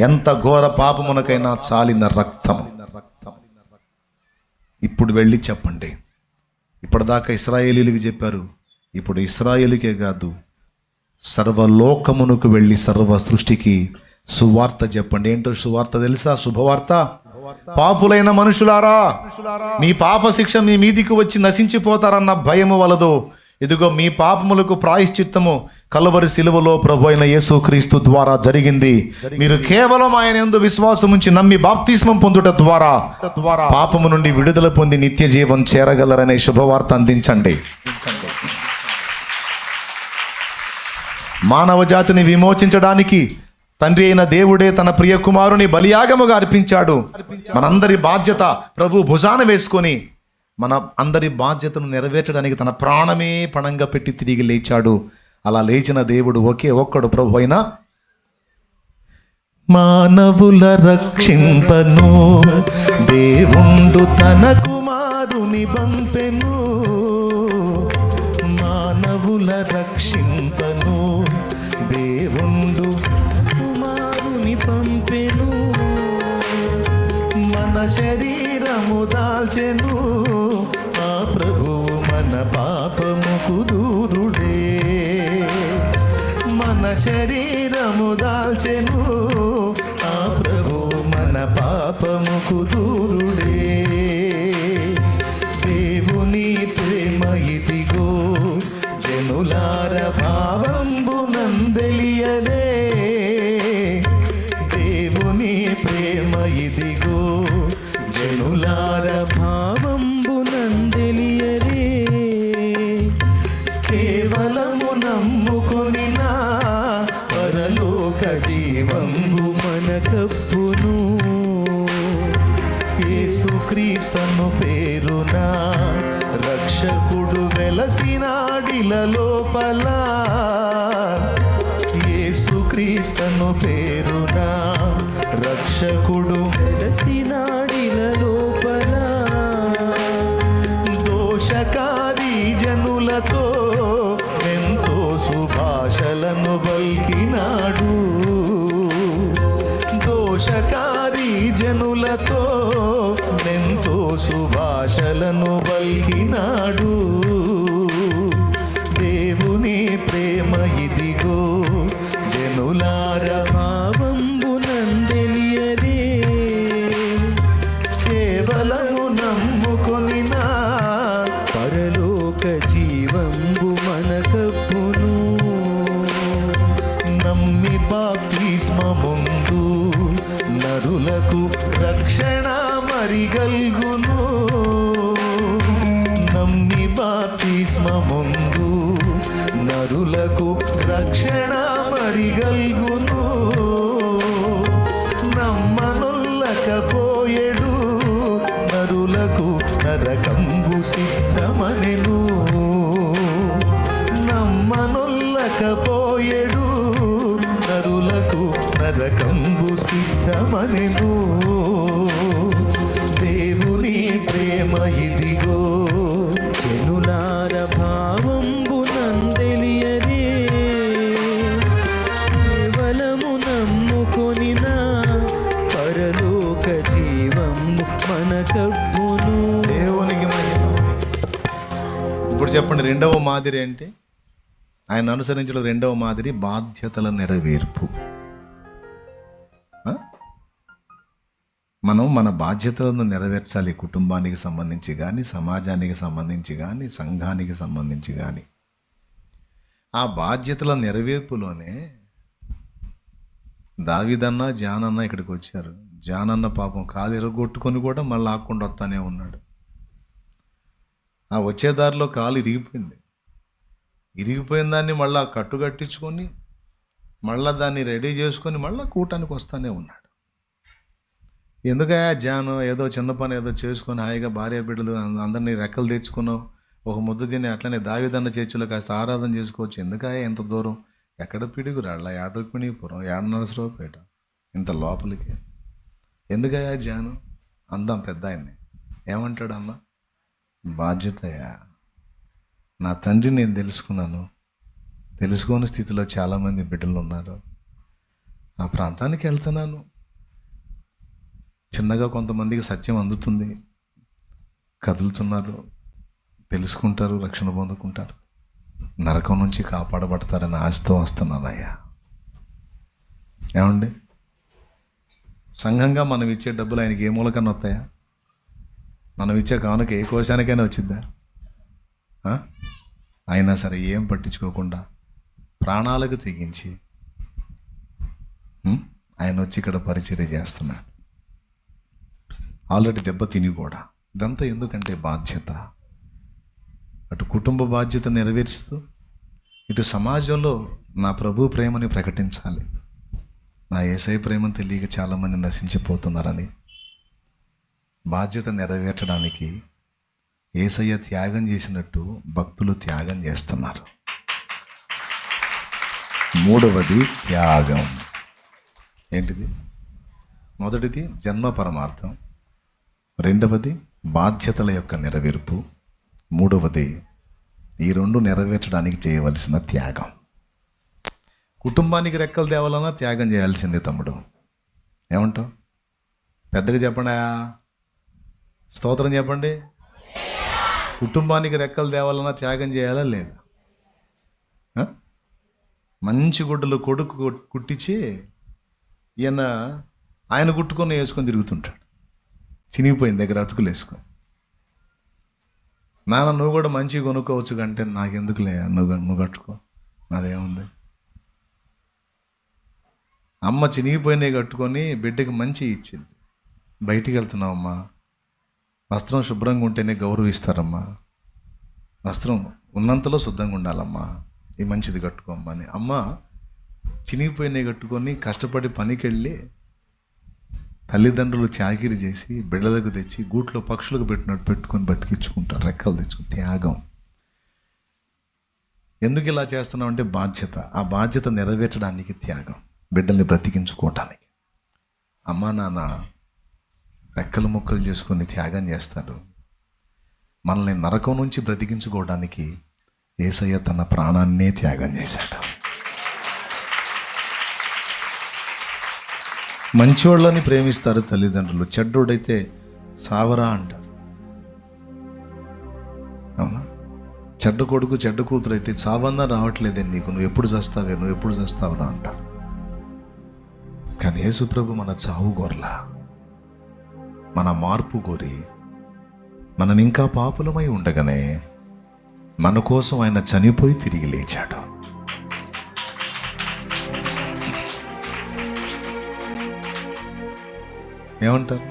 ఎంత ఘోర పాపమునకైనా చాలిన రక్తం. ఇప్పుడు వెళ్ళి చెప్పండి. ఇప్పటిదాకా ఇశ్రాయేలీలకు చెప్పారు, ఇప్పుడు ఇశ్రాయేలుకే కాదు సర్వలోకమునకు వెళ్ళి సర్వ సృష్టికి సువార్త చెప్పండి. ఏంటో సువార్త తెలుసా? శుభవార్త. పాపులైన మనుషులారా, మీ పాప శిక్ష మీ మీదికి వచ్చి నశించిపోతారన్న భయము వలదు. ఇదిగో మీ పాపములకు ప్రాయశ్చిత్తము కలువరి శిలువలో ప్రభు అయిన యేసుక్రీస్తు ద్వారా జరిగింది. మీరు కేవలం ఆయన యందు విశ్వాసం ఉంచి నమ్మి బాప్తిస్మం పొందుట ద్వారా పాపము నుండి విడుదల పొంది నిత్య జీవం చేరగలరనే శుభవార్త అందించండి. మానవ జాతిని విమోచించడానికి తండ్రి అయిన దేవుడే తన ప్రియ కుమారుని బలియాగముగా అర్పించాడు. మనందరి బాధ్యత ప్రభు భుజాన వేసుకొని మన అందరి బాధ్యతను నెరవేర్చడానికి తన ప్రాణమే పణంగా పెట్టి తిరిగి లేచాడు. అలా లేచిన దేవుడు ఒకే ఒక్కడు ప్రభు అయిన మానవుల రక్షింపను దేవుండు తన కుమారుని పంపెను. మానవుల రక్షింపను దేవుండు కుమారుని పంపెను. మన శరీరము దాల్చెను ఆ ప్రభువు మన పాపముకు దూరుడే. మన శరీరము దాల్చెను ఆ ప్రభువు మన పాపముకు దూరుడే. దేవుని ప్రేమ ఇదిగో జనులార భావంబు నందెలియలే. దేవుని ప్రేమ ఇదిగో జనులార భావంబు నందెలియలే. కేవలము నమ్ముకొని నా పరలోక జీవంబు మనకప్పును. యేసుక్రీస్తును పేరున రక్షకుడు వెలసినాడిల లోపల. యేసుక్రీస్తును పేరున రక్షకుడు వెలసినాడిల లోపల. దోషకారి జనులతో ఎంతో సుభాషలను బల్కినాడు. దోషకారి జనులతో ఎంతో సుభాషలను బల్కినాడు. దేవుని ప్రేమ ఇదిగో జనులార భావంబు నందెలియలే. కేవలము నమ్ముకొని నా పరలోక జీవంబు మనకప్పును. నమ్మి బాప్తిస్మముందు నరులకు రక్షణ మరిగల్గును. నమ్మి బాప్తిస్మముందు నరులకు రక్షణ మరిగల్గును. నమ్మనొల్లకపోయేడు నరులకు నరకంబు సిద్ధమనెను. నమ్మనొల్లకపోయేడు నరులకు నరకంబు సిద్ధమనెను. దేవుని ప్రేమ ఇదిగో జనులార భావంబు నందెలియలే. కేవలము నమ్ముకొని నా పరలోక జీవము మనకప్పును. దేవునికి మహిమ. ఇప్పుడు చెప్పండి, రెండవ మాదిరి ఏంటి? ఆయన అనుసరించడం రెండవ మాదిరి బాధ్యతల నెరవేర్పు. మనం మన బాధ్యతలను నెరవేర్చాలి. కుటుంబానికి సంబంధించి కానీ, సమాజానికి సంబంధించి కానీ, సంఘానికి సంబంధించి కానీ. ఆ బాధ్యతల నెరవేర్పులోనే దావీదన్న జానన్న ఇక్కడికి వచ్చారు. జానన్న పాపం కాలు ఇరగొట్టుకొని కూడా మళ్ళీ ఆకుండా వస్తానే ఉన్నాడు. ఆ వచ్చే దారిలో కాలు ఇరిగిపోయింది. ఇరిగిపోయిన దాన్ని మళ్ళీ కట్టు కట్టించుకొని మళ్ళీ దాన్ని రెడీ చేసుకొని మళ్ళీ కూటానికి వస్తానే ఉన్నాడు. ఎందుకయ్యా జాను, ఏదో చిన్న పని ఏదో చేసుకొని హాయిగా భార్య బిడ్డలు అందరినీ రెక్కలు తెచ్చుకున్నావు, ఒక ముద్ద తిని అట్లనే దావీదన్న చర్చిలో కాస్త ఆరాధన చేసుకోవచ్చు. ఎందుకయ్యా ఎంత దూరం? ఎక్కడ పిడుగురాళ్ళ, ఏడకునిపురం, ఏడనరసరావుపేట, ఇంత లోపలికి ఎందుకయ్యా జాను? అందాం పెద్ద ఆయన్ని. ఏమంటాడు అన్న? బాధ్యతయా? నా తండ్రి నేను తెలుసుకున్నాను. తెలుసుకోని స్థితిలో చాలామంది బిడ్డలు ఉన్నారు. ఆ ప్రాంతానికి వెళ్తున్నాను. చిన్నగా కొంతమందికి సత్యం అందుతుంది, కదులుతున్నారు, తెలుసుకుంటారు, రక్షణ పొందుకుంటారు, నరకం నుంచి కాపాడబడతారని ఆశతో వస్తున్నానయ్యా. ఏమండి, సంఘంగా మనం ఇచ్చే డబ్బులు ఆయనకి ఏ మూలకన్నా వస్తాయా? మనం ఇచ్చే కానుక ఏ కోశానికైనా వచ్చిద్దా? అయినా సరే ఏం పట్టించుకోకుండా ప్రాణాలకు తెగించి ఆయన వచ్చి ఇక్కడ పరిచర్య చేస్తున్నాడు. ఆల్రెడీ దెబ్బ తిని కూడా. ఇదంతా ఎందుకంటే బాధ్యత. అటు కుటుంబ బాధ్యత నెరవేరుస్తూ ఇటు సమాజంలో నా ప్రభు ప్రేమని ప్రకటించాలి. నా యేసయ్య ప్రేమను తెలియక చాలామంది నశించిపోతున్నారని బాధ్యత నెరవేర్చడానికి యేసయ్య త్యాగం చేసినట్టు భక్తులు త్యాగం చేస్తున్నారు. మూడవది త్యాగం. ఏంటిది? మొదటిది జన్మ పరమార్థం, రెండవది బాధ్యతల యొక్క నెరవేర్పు, మూడవది ఈ రెండు నెరవేర్చడానికి చేయవలసిన త్యాగం. కుటుంబానికి రెక్కలు తేవాలన్నా త్యాగం చేయాల్సిందే తమ్ముడు. ఏమంటావు? పెద్దగా చెప్పండి, స్తోత్రం చెప్పండి. కుటుంబానికి రెక్కలు తేవాలన్నా త్యాగం చేయాలా లేదా? మంచి గుడ్డలు కొడుకు కుట్టించి ఆయన కుట్టుకొని వేసుకొని తిరుగుతుంటాడు, చినిగిపోయిన దగ్గర అతుకులు వేసుకొని. నాన్న నువ్వు కూడా మంచిగా కొనుక్కోవచ్చు కంటే నాకెందుకులే, నువ్వు కట్టుకో, నాదేముంది. అమ్మ చినిగిపోయినవి కట్టుకొని బిడ్డకి మంచి ఇచ్చింది. బయటికి వెళ్తున్నావమ్మా, వస్త్రం శుభ్రంగా ఉంటేనే గౌరవిస్తారమ్మా, వస్త్రం ఉన్నంతలో శుద్ధంగా ఉండాలమ్మా, ఈ మంచిది కట్టుకోమ్మా అని అమ్మ చినిగిపోయినవి కట్టుకొని కష్టపడి పనికి వెళ్ళి తల్లిదండ్రులు చాకిరి చేసి బిడ్డలకు తెచ్చి గూట్లో పక్షులకు పెట్టినట్టు పెట్టుకొని బతికించుకుంటారు, రెక్కలు తెచ్చుకుని. త్యాగం. ఎందుకు ఇలా చేస్తున్నాం అంటే బాధ్యత. ఆ బాధ్యత నెరవేర్చడానికి త్యాగం, బిడ్డల్ని బ్రతికించుకోవటానికి. అమ్మా నాన్న రెక్కలు ముక్కలు చేసుకొని త్యాగం చేస్తారు. మనల్ని నరకం నుంచి బ్రతికించుకోవడానికి యేసయ్య తన ప్రాణాన్నే త్యాగం చేశాడు. మంచోళ్ళని ప్రేమిస్తారు తల్లిదండ్రులు, చెడ్డోడైతే సావరా అంటారు. అవునా? చెడ్డ కొడుకు చెడ్డ కూతురు అయితే చావన్నా రావట్లేదే నీకు, నువ్వు ఎప్పుడు చస్తావురా అంటారు. కానీ యేసుప్రభు మన చావు కోరలా, మన మార్పు కోరి మనం ఇంకా పాపులమై ఉండగానే మన కోసం ఆయన చనిపోయి తిరిగి లేచాడు. ఏమంటారు?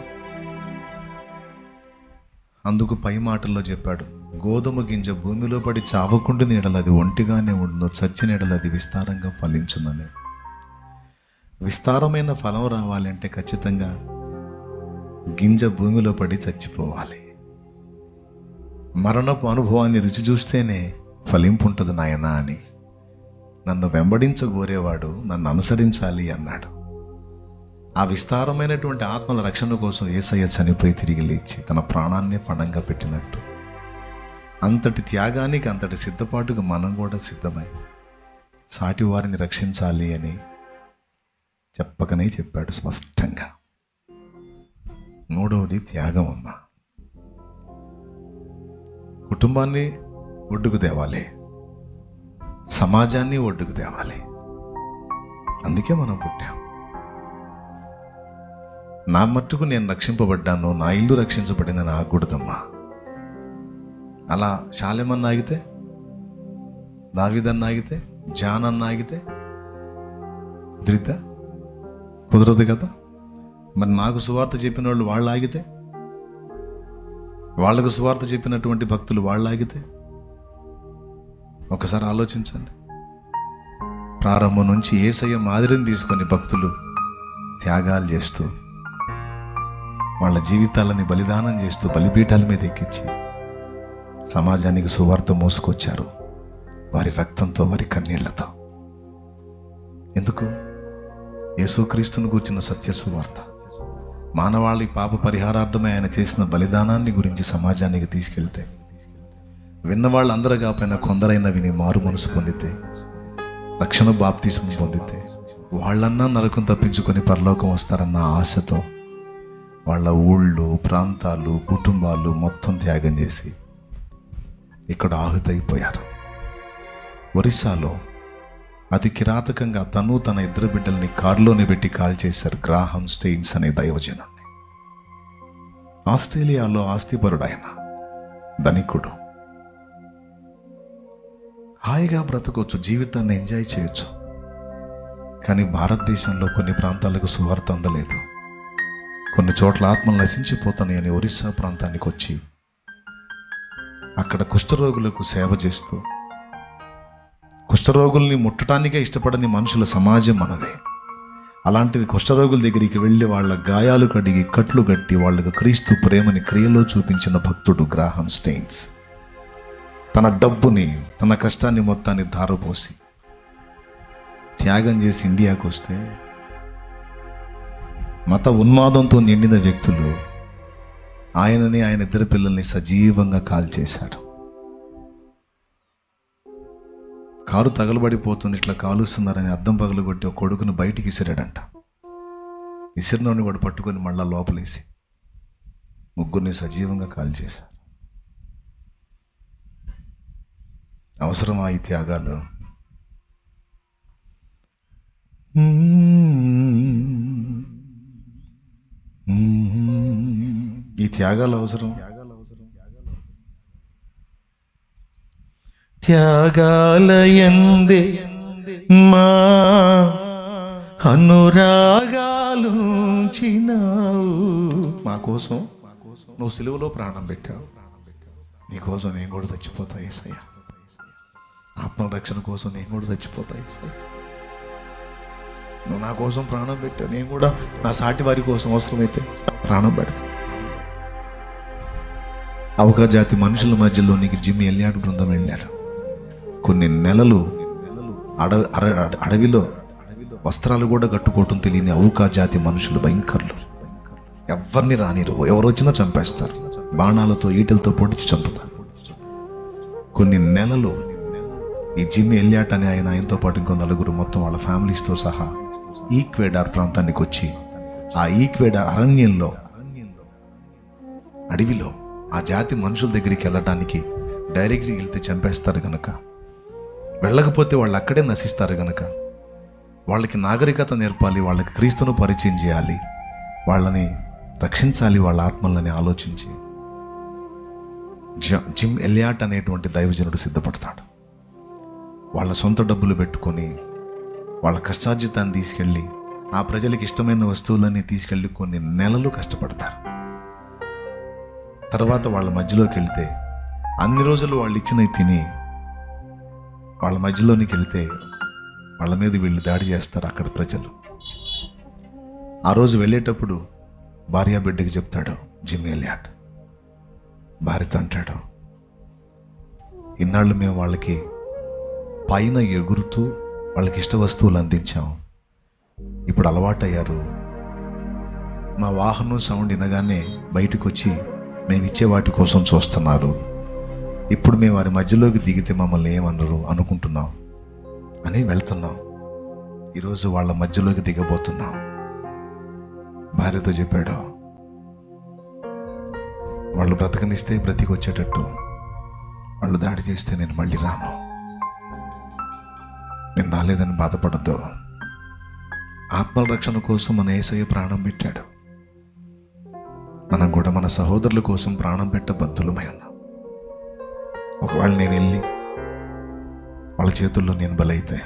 అందుకు పై మాటల్లో చెప్పాడు, గోధుమ గింజ భూమిలో పడి చావకుండా నీడలు అది ఒంటిగానే ఉండును, చచ్చిన నీడలు అది విస్తారంగా ఫలించునని. విస్తారమైన ఫలం రావాలంటే ఖచ్చితంగా గింజ భూమిలో పడి చచ్చిపోవాలి. మరణపు అనుభవాన్ని రుచి చూస్తేనే ఫలింపు ఉంటుంది నాయనా అని నన్ను వెంబడించగోరేవాడు నన్ను అనుసరించాలి అన్నాడు. ఆ విస్తారమైనటువంటి ఆత్మల రక్షణ కోసం యేసయ్య చనిపోయి తిరిగి లేచి తన ప్రాణాన్నే పణంగా పెట్టినట్టు అంతటి త్యాగానికి, అంతటి సిద్ధపాటుకు మనం కూడా సిద్ధమై సాటి వారిని రక్షించాలి అని చెప్పకనే చెప్పాడు స్పష్టంగా. మూడవది త్యాగం. అమ్మ కుటుంబాన్ని ఒడ్డుకు తేవాలి, సమాజాన్ని ఒడ్డుకు తేవాలి. అందుకే మనం పుట్టాం. నా మట్టుకు నేను రక్షింపబడ్డాను, నా ఇల్లు రక్షించబడిందని ఆగకూడదమ్మా. అలా షాలెమన్న ఆగితే, దావీదన్న ఆగితే, జాన్ అన్న ఆగితే కుదరదు కదా. మరి నాకు సువార్త చెప్పిన వాళ్ళు ఆగితే, వాళ్లకు సువార్త చెప్పినటువంటి భక్తులు వాళ్ళు ఆగితే, ఒకసారి ఆలోచించండి. ప్రారంభం నుంచి యేసయ్య మాదిరిని తీసుకొని భక్తులు త్యాగాలు చేస్తూ వాళ్ళ జీవితాలని బలిదానం చేస్తూ బలిపీఠాల మీద ఎక్కించి సమాజానికి సువార్త మోసుకొచ్చారు, వారి రక్తంతో, వారి కన్నీళ్లతో. ఎందుకు? యేసుక్రీస్తును గూర్చిన సత్య సువార్త, మానవాళి పాప పరిహారార్థమై ఆయన చేసిన బలిదానాన్ని గురించి సమాజానికి తీసుకెళ్తే విన్నవాళ్ళు అందరూ కాకపోయినా కొందరైనా విని మారు మనసు పొందితే, రక్షణ బాప్తిసం పొందితే, వాళ్ళన్నా నరకం తప్పించుకొని పరలోకం వస్తారన్న ఆశతో వాళ్ళ ఊళ్ళు, ప్రాంతాలు, కుటుంబాలు మొత్తం త్యాగం చేసి ఇక్కడ ఆహుతైపోయారు. ఒరిస్సాలో అతి కిరాతకంగా తను తన ఇద్దరు బిడ్డల్ని కారులోనే పెట్టి కాల్ చేశారు గ్రాహం స్టెయిన్స్ అనే దైవజనాన్ని. ఆస్ట్రేలియాలో ఆస్తిపరుడు ఆయన, ధనికుడు. హాయిగా బ్రతకొచ్చు, జీవితాన్ని ఎంజాయ్ చేయొచ్చు. కానీ భారతదేశంలో కొన్ని ప్రాంతాలకు సువార్త అందలేదు. కొన్ని చోట్ల ఆత్మలు నశించిపోతాయి అని ఒరిస్సా ప్రాంతానికి వచ్చి అక్కడ కుష్ఠరోగులకు సేవ చేస్తూ, కుష్ఠరోగుల్ని ముట్టడానికే ఇష్టపడని మనుషుల సమాజం మనదే. అలాంటిది కుష్ఠరోగుల దగ్గరికి వెళ్ళి వాళ్ళ గాయాలు కడిగి కట్లు కట్టి వాళ్ళకు క్రీస్తు ప్రేమని క్రియలో చూపించిన భక్తుడు గ్రాహం స్టెయిన్స్. తన డబ్బుని, తన కష్టాన్ని మొత్తాన్ని ధారపోసి త్యాగం చేసి ఇండియాకు వస్తే మత ఉన్మాదంతో నిండిన వ్యక్తులు ఆయనని, ఆయన ఇద్దరు పిల్లల్ని సజీవంగా కాల్చేశారు. కారు తగలబడిపోతుంది, ఇట్లా కాలుస్తున్నారని అద్దం పగలగొట్టి ఒక కొడుకును బయటికి విసిరాడంట. విసిరినోని వాడు పట్టుకొని మళ్ళా లోపలేసి ముగ్గురిని సజీవంగా కాల్చేశారు. అవసరమా ఈ త్యాగాలు? ఈ త్యాగాలు అవసరం? త్యాగాలయందే మా అనురాగాలుంచినావు. మా కోసం నువ్వు సిలువలో ప్రాణం పెట్టావు. నీ కోసం నేను కూడా చచ్చిపోతా యేసయ్య. ఆత్మరక్షణ కోసం నేను కూడా చచ్చిపోతా యేసయ్య. నువ్వు నా కోసం ప్రాణం పెట్టావు, నేను కూడా నా సాటి వారి కోసం అవసరమైతే ప్రాణం పెడతా. అవకా జాతి మనుషుల మధ్యలో నీకు జిమ్ ఎలియాడ్ బృందం వెళ్ళారు. కొన్ని నెలలు అడవిలో వస్త్రాలు కూడా కట్టుకోవటం తెలియని అవుకా జాతి మనుషులు భయంకరులు. ఎవరిని రానిరు, ఎవరు వచ్చినా చంపేస్తారు. బాణాలతో, ఈటలతో పొడిచి చంపుతారు. కొన్ని నెలలు ఈ జిమ్ ఎలియాట్ అనే ఆయనతో పాటు ఇంకో నలుగురు మొత్తం వాళ్ళ ఫ్యామిలీస్తో సహా ఈక్వేడార్ ప్రాంతానికి వచ్చి ఆ ఈక్వేడార్ అరణ్యంలో, అడవిలో ఆ జాతి మనుషుల దగ్గరికి వెళ్ళడానికి డైరెక్ట్గా వెళ్తే చంపేస్తారు గనక, వెళ్ళకపోతే వాళ్ళు అక్కడే నశిస్తారు గనక వాళ్ళకి నాగరికత నేర్పాలి, వాళ్ళకి క్రీస్తును పరిచయం చేయాలి, వాళ్ళని రక్షించాలి, వాళ్ళ ఆత్మలని ఆలోచించి జిమ్ ఎలియాట్ అనేటువంటి దైవజనుడు సిద్ధపడతాడు. వాళ్ళ సొంత డబ్బులు పెట్టుకొని వాళ్ళ కష్టార్జితాన్ని తీసుకెళ్ళి ఆ ప్రజలకు ఇష్టమైన వస్తువులన్నీ తీసుకెళ్ళి కొన్ని నెలలు కష్టపడతారు. తర్వాత వాళ్ళ మధ్యలోకి వెళ్తే అన్ని రోజులు వాళ్ళు ఇచ్చినవి తిని వాళ్ళ మధ్యలోనికి వెళ్తే వాళ్ళ మీద వీళ్ళు దాడి చేస్తారు అక్కడ ప్రజలు. ఆ రోజు వెళ్ళేటప్పుడు భార్య బిడ్డకి చెప్తాడు జిమ్ ఎలియాట్. భార్యతో అంటాడు, ఇన్నాళ్ళు మేము వాళ్ళకి పైన ఎగురుతూ వాళ్ళకి ఇష్ట వస్తువులు అందించాం, ఇప్పుడు అలవాటయ్యారు. మా వాహనం సౌండ్ వినగానే బయటకు వచ్చి మేము ఇచ్చే వాటి కోసం చూస్తున్నారు. ఇప్పుడు మేము వారి మధ్యలోకి దిగితే మమ్మల్ని ఏమన్నారు అనుకుంటున్నాం అని వెళ్తున్నాం. ఈరోజు వాళ్ళ మధ్యలోకి దిగబోతున్నాం. భార్యతో చెప్పాడు, వాళ్ళు బ్రతకనిస్తే బ్రతికి వచ్చేటట్టు, వాళ్ళు దాడి చేస్తే నేను మళ్ళీ రాను. నేను రాలేదని బాధపడద్దు. ఆత్మల రక్షణ కోసం మన యేసయ్య ప్రాణం పెట్టాడు. మనం కూడా మన సహోదరుల కోసం ప్రాణం పెట్టబద్ధులమై ఉన్నాం. ఒకవేళ నేను వెళ్ళి వాళ్ళ చేతుల్లో నేను బలైతే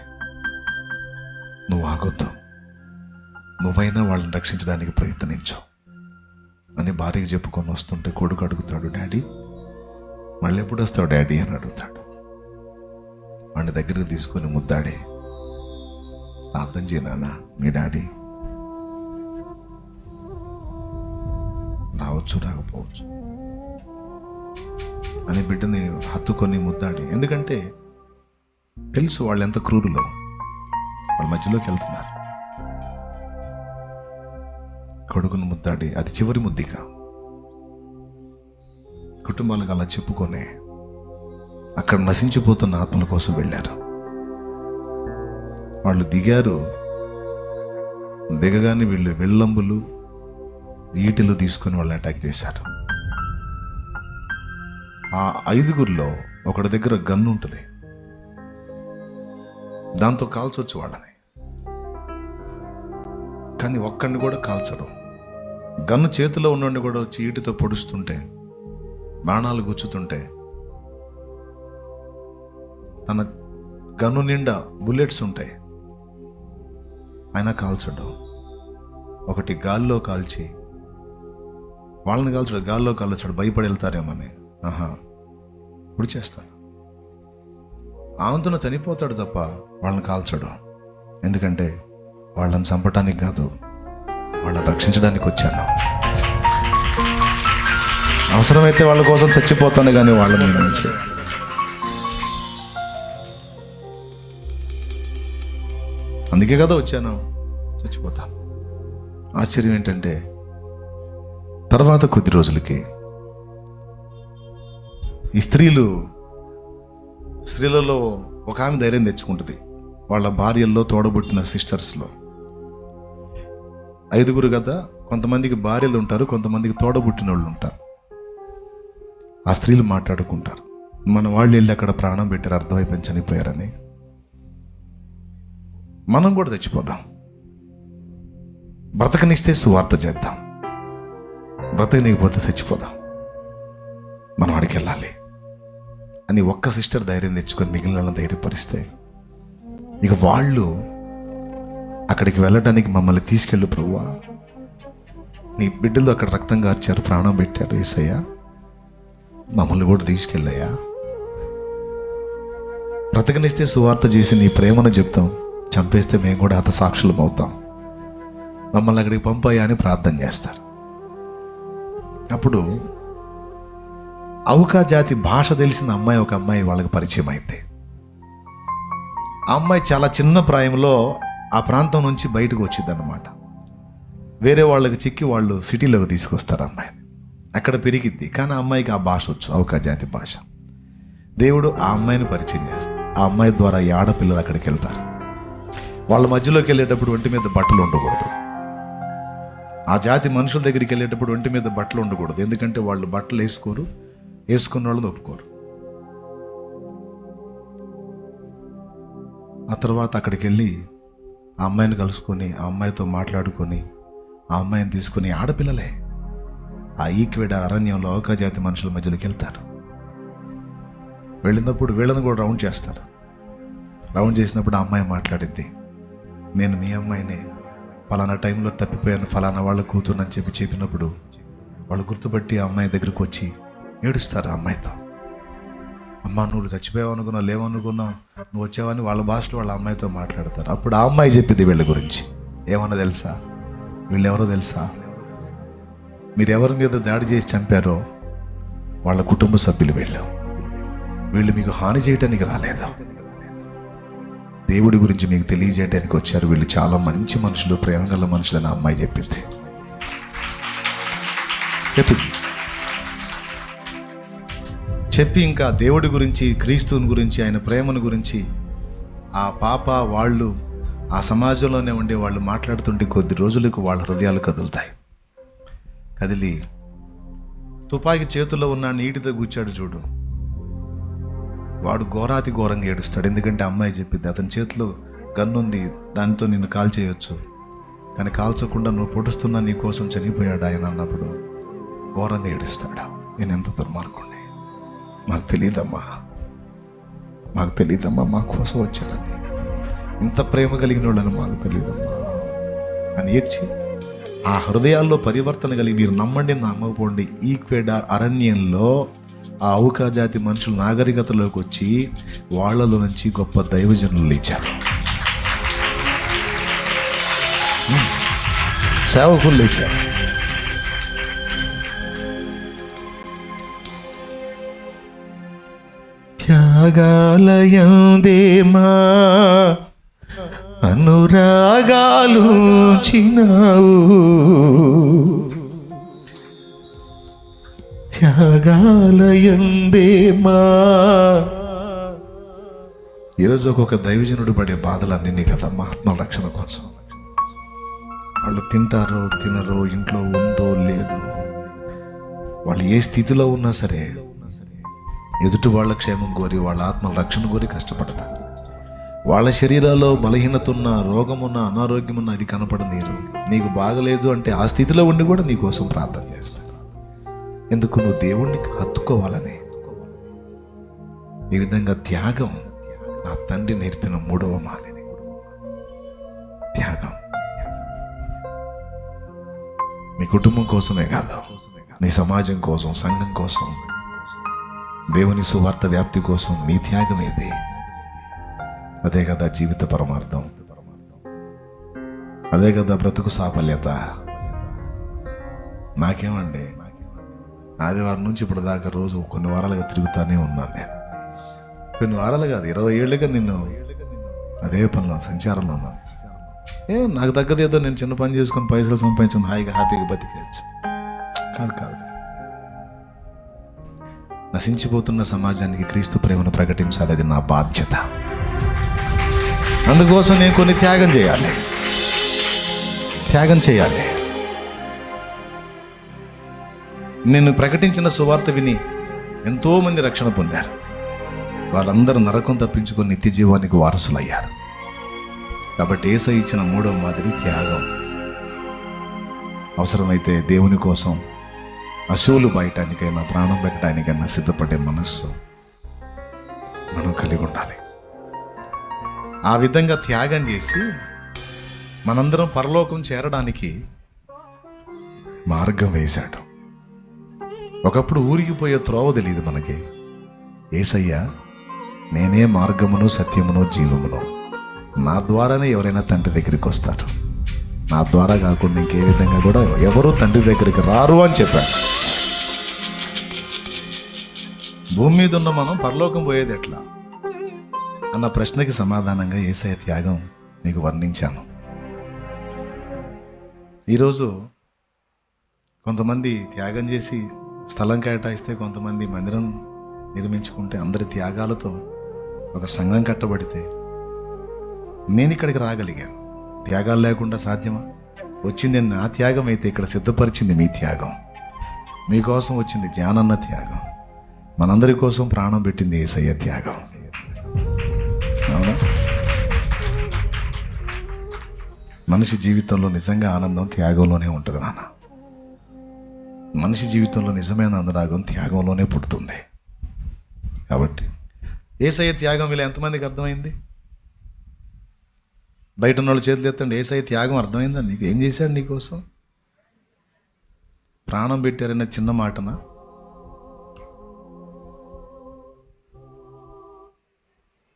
నువ్వు ఆగొద్దు, నువ్వైనా వాళ్ళని రక్షించడానికి ప్రయత్నించు అని భార్యకి చెప్పుకొని వస్తుంటే కొడుకు అడుగుతాడు, డాడీ మళ్ళీ ఎప్పుడు వస్తావు డాడీ అని అడుగుతాడు. వాడిని దగ్గరికి తీసుకొని ముద్దాడి, ప్రార్థన చేయనా మీ డాడీ రావచ్చు రాకపోవచ్చు అని బిడ్డని హత్తుకొని ముద్దాడి. ఎందుకంటే తెలుసు వాళ్ళు ఎంత క్రూరులో, వాళ్ళ మధ్యలోకి వెళ్తున్నారు. కొడుకును ముద్దాడి, అది చివరి ముద్దిక. కుటుంబాలకు అలా చెప్పుకొనే అక్కడ నశించిపోతున్న ఆత్మల కోసం వెళ్ళారు. వాళ్ళు దిగారు. దిగగానే వీళ్ళు వెల్లంబులు ఈటెలు తీసుకొని వాళ్ళని అటాక్ చేశారు. ఆ 5గురిలో ఒకటి దగ్గర గన్ను ఉంటుంది, దాంతో కాల్చొచ్చు వాళ్ళని. కానీ ఒక్కడిని కూడా కాల్చరు. గన్ను చేతిలో ఉన్నోడిని కూడా వచ్చి ఈటితో పొడుస్తుంటే, బాణాలు గుచ్చుతుంటే, తన గన్ను నిండా బుల్లెట్స్ ఉంటాయి, అయినా కాల్చడు. ఒకటి గాల్లో కాల్చి, వాళ్ళని కాల్చడు, గాల్లో కాల్చాడు, భయపడి వెళ్తారేమని. ఇప్పుడు చేస్తాడు. ఆంతున చనిపోతాడు తప్ప వాళ్ళని కాల్చడు. ఎందుకంటే వాళ్ళని చంపటానికి కాదు, వాళ్ళని రక్షించడానికి వచ్చాను. అవసరమైతే వాళ్ళ కోసం చచ్చిపోతాను, కానీ వాళ్ళని నుంచి. అందుకే కదా వచ్చాను, చచ్చిపోతాను. ఆశ్చర్యం ఏంటంటే తర్వాత కొద్ది రోజులకి ఈ స్త్రీలలో ఒక ఆమె ధైర్యం తెచ్చుకుంటుంది. వాళ్ళ భార్యల్లో తోడబుట్టిన సిస్టర్స్లో 5గురు కదా, కొంతమందికి భార్యలు ఉంటారు, కొంతమందికి తోడబుట్టిన వాళ్ళు ఉంటారు. ఆ స్త్రీలు మాట్లాడుకుంటారు, మన వాళ్ళు వెళ్ళి అక్కడ ప్రాణం పెట్టారు, అర్థమైపోయి చనిపోయారని. మనం కూడా చచ్చిపోదాం, బ్రతకనిస్తే సువార్త చేద్దాం, బ్రతకనికపోతే చచ్చిపోదాం, మనం అడిగి వెళ్ళాలి అని ఒక్క సిస్టర్ ధైర్యం తెచ్చుకొని మిగిలిన ధైర్యపరిస్తే, ఇక వాళ్ళు అక్కడికి వెళ్ళడానికి మమ్మల్ని తీసుకెళ్ళు ప్రభువా, నీ బిడ్డలు అక్కడ రక్తం కార్చారు, ప్రాణం పెట్టారు యేసయ్య, మమ్మల్ని కూడా తీసుకెళ్ళయ్యా, బ్రతకనిస్తే సువార్త చేసి నీ ప్రేమను చెప్తాం, చంపేస్తే మేము కూడా హత సాక్షులం అవుతాం, మమ్మల్ని అక్కడికి పంపయ్యా అని ప్రార్థన చేస్తారు. అప్పుడు ఔకా జాతి భాష తెలిసిన అమ్మాయి, ఒక అమ్మాయి వాళ్ళకి పరిచయం అయింది. ఆ అమ్మాయి చాలా చిన్న ప్రాయంలో ఆ ప్రాంతం నుంచి బయటకు వచ్చింది అన్నమాట. వేరే వాళ్ళకి చిక్కి వాళ్ళు సిటీలోకి తీసుకొస్తారు అమ్మాయిని, అక్కడ పెరిగిద్ది. కానీ ఆ అమ్మాయికి ఆ భాష వచ్చు, ఔకా జాతి భాష. దేవుడు ఆ అమ్మాయిని పరిచయం చేస్తాడు. ఆ అమ్మాయి ద్వారా ఈ ఆడపిల్లలు అక్కడికి వెళ్తారు. వాళ్ళ మధ్యలోకి వెళ్ళేటప్పుడు ఒంటి మీద బట్టలు ఉండకూడదు. ఆ జాతి మనుషుల దగ్గరికి వెళ్ళేటప్పుడు ఒంటి మీద బట్టలు ఉండకూడదు, ఎందుకంటే వాళ్ళు బట్టలు వేసుకోరు, వేసుకున్న వాళ్ళని ఒప్పుకోరు. ఆ తర్వాత అక్కడికి వెళ్ళి ఆ అమ్మాయిని కలుసుకొని, ఆ అమ్మాయితో మాట్లాడుకొని, ఆ అమ్మాయిని తీసుకొని, ఆడపిల్లలే ఆ ఈక్వెడార్ అరణ్యంలో ఔకా జాతి మనుషుల మధ్యలోకి వెళ్తారు. వెళ్ళినప్పుడు వీళ్ళని కూడా రౌండ్ చేస్తారు. రౌండ్ చేసినప్పుడు ఆ అమ్మాయి మాట్లాడిద్ది, నేను మీ అమ్మాయిని, ఫలానా టైంలో తప్పిపోయాను, ఫలానా వాళ్ళ కూతురునని చెప్పినప్పుడు వాళ్ళు గుర్తుపట్టి ఆ అమ్మాయి దగ్గరికి వచ్చి ఏడుస్తారు. ఆ అమ్మాయితో, అమ్మ నువ్వు చచ్చిపోయావు అనుకున్నావు, లేవనుకున్నావు, నువ్వు వచ్చావని వాళ్ళ భాషలో వాళ్ళ అమ్మాయితో మాట్లాడతారు. అప్పుడు ఆ అమ్మాయి చెప్పింది వీళ్ళ గురించి, ఏమన్నా తెలుసా, వీళ్ళెవరో తెలుసా, మీరు ఎవరి మీద దాడి చేసి చంపారో వాళ్ళ కుటుంబ సభ్యులు వీళ్ళు మీకు హాని చేయటానికి రాలేదు, దేవుడి గురించి మీకు తెలియజేయడానికి వచ్చారు, వీళ్ళు చాలా మంచి మనుషులు, ప్రేమగల మనుషులు అని ఆ అమ్మాయి చెప్పింది. చెప్పి ఇంకా దేవుడి గురించి, క్రీస్తుని గురించి, ఆయన ప్రేమను గురించి ఆ పాప వాళ్ళు ఆ సమాజంలోనే ఉండే వాళ్ళు మాట్లాడుతుంటే కొద్ది రోజులకు వాళ్ళ హృదయాలు కదులుతాయి. కదిలి తుపాకీ చేతుల్లో ఉన్న నీటితో కూర్చాడు చూడు, వాడు ఘోరాతి ఘోరంగా ఏడుస్తాడు. ఎందుకంటే అమ్మాయి చెప్పింది, అతని చేతిలో గన్నుంది, దానితో నిన్ను కాల్చేయచ్చు, కానీ కాల్చకుండా నువ్వు పొడుస్తున్నా నీ కోసం చనిపోయాడు ఆయన అన్నప్పుడు ఘోరంగా ఏడుస్తాడు. నేను ఎంత దుర్మార్గుణ్ణి, మాకు తెలియదమ్మా, మాకు తెలియదమ్మా, మా కోసం వచ్చారని, ఇంత ప్రేమ కలిగిన వాళ్ళని మాకు తెలియదమ్మా అని ఏడ్చి ఆ హృదయాల్లో పరివర్తన కలిగి, మీరు నమ్మండి నమ్మకపోండి, ఈక్వెడార్ అరణ్యంలో ఆ ఔకా జాతి మనుషులు నాగరికతలోకి వచ్చి వాళ్ళలో నుంచి గొప్ప దైవజనులు లేచారు, సేవకులు లేచారు. త్యాగాలయందేమా అనురాగాలు చిన్నావు, త్యాగాలయందేమా ఈరోజు ఒక్కొక్క దైవజనుడు పడే బాధలన్నీ కదమ్మా, ఆత్మ రక్షణ కోసం. వాళ్ళు తింటారో తినరో, ఇంట్లో ఉందో లేదు, వాళ్ళు ఏ స్థితిలో ఉన్నా సరే ఎదుటి వాళ్ళ క్షేమం కోరి, వాళ్ళ ఆత్మల రక్షణ కోరి కష్టపడతారు. వాళ్ళ శరీరాల్లో బలహీనత ఉన్న, రోగమున్న, అనారోగ్యమున్న అది కనపడనీరు. నీకు బాగలేదు అంటే ఆ స్థితిలో ఉండి కూడా నీ కోసం ప్రార్థన చేస్తారు. ఎందుకు? నువ్వు దేవుణ్ణి హత్తుకోవాలని. ఈ విధంగా త్యాగం నా తండ్రి నేర్పిన 3వ మాదిరి. త్యాగం నీ కుటుంబం కోసమే కాదు, నీ సమాజం కోసం, సంఘం కోసం, దేవుని సువార్త వ్యాప్తి కోసం నీ త్యాగం ఏది? అదే కదా జీవిత పరమార్థం, అదే కదా బ్రతుకు సాఫల్యత. నాకేమండి, ఆదివారం నుంచి ఇప్పుడు దాకా రోజు కొన్ని వారాలుగా తిరుగుతానే ఉన్నాను నేను. కొన్ని వారాలు కాదు, 20 ఏళ్ళుగా నిన్ను అదే పనిలో సంచారంలో ఉన్నాను. నాకు తగ్గదు ఏదో నేను చిన్న పని చేసుకొని పైసలు సంపాదించుకుని హాయిగా హ్యాపీగా బతికేయచ్చు. కాదు కాదు నశించిపోతున్న సమాజానికి క్రీస్తు ప్రేమను ప్రకటించాలి. అది నా బాధ్యత. అందుకోసం నేను కొన్ని త్యాగం చేయాలి. నేను ప్రకటించిన సువార్త విని ఎంతోమంది రక్షణ పొందారు. వాళ్ళందరూ నరకం తప్పించుకొని నిత్య జీవానికి వారసులయ్యారు. కాబట్టి యేసయ్య ఇచ్చిన 3వ మాదిరి త్యాగం. అవసరమైతే దేవుని కోసం అసూలు బయటానికైనా, ప్రాణం పెట్టడానికైనా సిద్ధపడే మనస్సు మనం కలిగి ఉండాలి. ఆ విధంగా త్యాగం చేసి మనందరం పరలోకం చేరడానికి మార్గం వేశాడు. ఒకప్పుడు ఊరికి పోయే త్రోవ తెలియదు మనకి. యేసయ్య, నేనే మార్గమును, సత్యమును, జీవమును, నా ద్వారానే ఎవరైనా తండ్రి దగ్గరికి వస్తారు, నా ద్వారా కాకుండా ఇంకే విధంగా కూడా ఎవరు తండ్రి దగ్గరికి రారు అని చెప్పాడు. భూమి మీద ఉన్న మనం పరలోకం పోయేది ఎట్లా అన్న ప్రశ్నకి సమాధానంగా యేసయ్య త్యాగం మీకు వర్ణించాను. ఈరోజు కొంతమంది త్యాగం చేసి స్థలం కేటాయిస్తే, కొంతమంది మందిరం నిర్మించుకుంటే, అందరి త్యాగాలతో ఒక సంఘం కట్టబడితే నేను ఇక్కడికి రాగలిగాను. త్యాగాలు లేకుండా సాధ్యమా? వచ్చింది నా త్యాగం అయితే ఇక్కడ సిద్ధపరిచింది మీ త్యాగం. మీకోసం వచ్చింది జానన్న త్యాగం. మనందరి కోసం ప్రాణం పెట్టింది యేసయ్య త్యాగం. అవునా? మనిషి జీవితంలో నిజంగా ఆనందం త్యాగంలోనే ఉంటుంది నాన్న. మనిషి జీవితంలో నిజమైన అనురాగం త్యాగంలోనే పుడుతుంది. కాబట్టి యేసయ్య త్యాగం వీళ్ళ ఎంతమందికి అర్థమైంది? బయట ఉన్న వాళ్ళు చేతులు ఎత్తండి. యేసయ్య త్యాగం అర్థమైందా నీకు? ఏం చేశాడు నీకోసం? ప్రాణం పెట్టారన్న చిన్న మాటనా?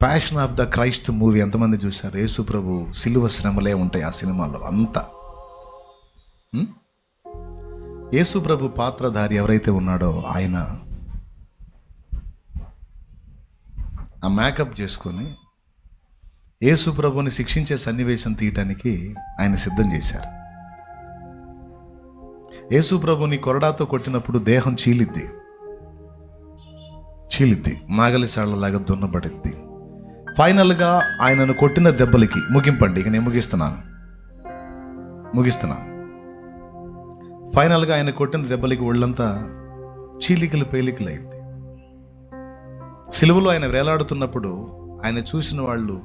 Passion of the Christ movie ఎంతమంది చూశారు? యేసు ప్రభు సిలువ శ్రమలే ఉంటాయి ఆ సినిమాలో అంతా. యేసు ప్రభు పాత్రధారి ఎవరైతే ఉన్నాడో ఆయన ఆ మేకప్ చేసుకొని యేసు ప్రభుని శిక్షించే సన్నివేశం తీయటానికి ఆయన సిద్ధం చేశారు. యేసు ప్రభుని కొరడాతో కొట్టినప్పుడు దేహం చీలిద్ది, నాగలిసాళ్లలాగా దున్నబడిద్ది. ఫైనల్గా ఆయనను కొట్టిన దెబ్బలకి ముగింపండి, ఇక నేను ముగిస్తున్నాను. ఫైనల్గా ఆయన కొట్టిన దెబ్బలకి ఒళ్ళంతా చీలికలు పేలికలు అయింది. సిలువలో ఆయన వేలాడుతున్నప్పుడు ఆయన చూసిన వాళ్ళు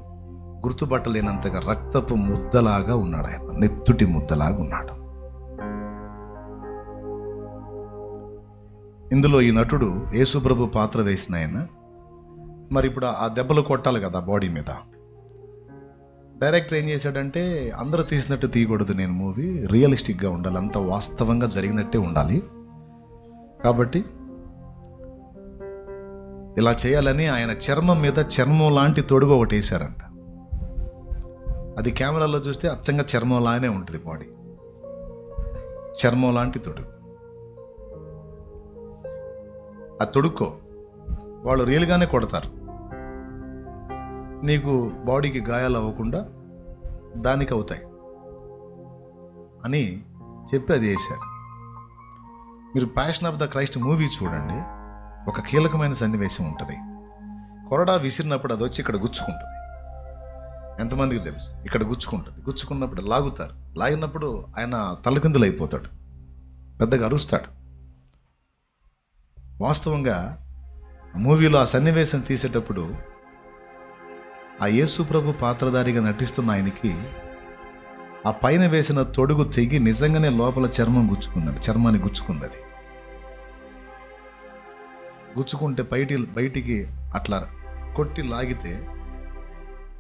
గుర్తుపట్టలేనంతగా రక్తపు ముద్దలాగా ఉన్నాడు. ఆయన నెత్తుటి ముద్దలాగా ఉన్నాడు. ఇందులో ఈ నటుడు యేసుప్రభు పాత్ర వేసిన ఆయన మరి ఇప్పుడు ఆ దెబ్బలు కొట్టాలి కదా బాడీ మీద. డైరెక్టర్ ఏం చేశాడంటే, అందరూ తీసినట్టు తీయకూడదు, నేను మూవీ రియలిస్టిక్గా ఉండాలి, అంత వాస్తవంగా జరిగినట్టే ఉండాలి, కాబట్టి ఇలా చేయాలని ఆయన చర్మం మీద చర్మం లాంటి తొడుగు ఒకటి వేశారంట. అది కెమెరాలో చూస్తే అచ్చంగా చర్మం లానే ఉంటుంది బాడీ, చర్మం లాంటి తొడుగు. ఆ తొడుక్కో వాళ్ళు రియల్గానే కొడతారు, నీకు బాడీకి గాయాలు అవ్వకుండా దానికి అవుతాయి అని చెప్పి అది వేశారు. మీరు passion of the Christ movie చూడండి, ఒక కీలకమైన సన్నివేశం ఉంటుంది. కొరడా విసిరినప్పుడు అది వచ్చి ఇక్కడ గుచ్చుకుంటుంది. ఎంతమందికి తెలుసు? ఇక్కడ గుచ్చుకుంటుంది. గుచ్చుకున్నప్పుడు లాగుతారు. లాగినప్పుడు ఆయన తలకిందులు అయిపోతాడు, పెద్దగా అరుస్తాడు. వాస్తవంగా మూవీలో ఆ సన్నివేశం తీసేటప్పుడు ఆ యేసు ప్రభు పాత్రధారిగా నటిస్తున్న ఆయనకి ఆ పైన వేసిన తొడుగు తెగి నిజంగానే లోపల చర్మాన్ని గుచ్చుకుంది. అది గుచ్చుకుంటే బయటికి అట్లా కొట్టి లాగితే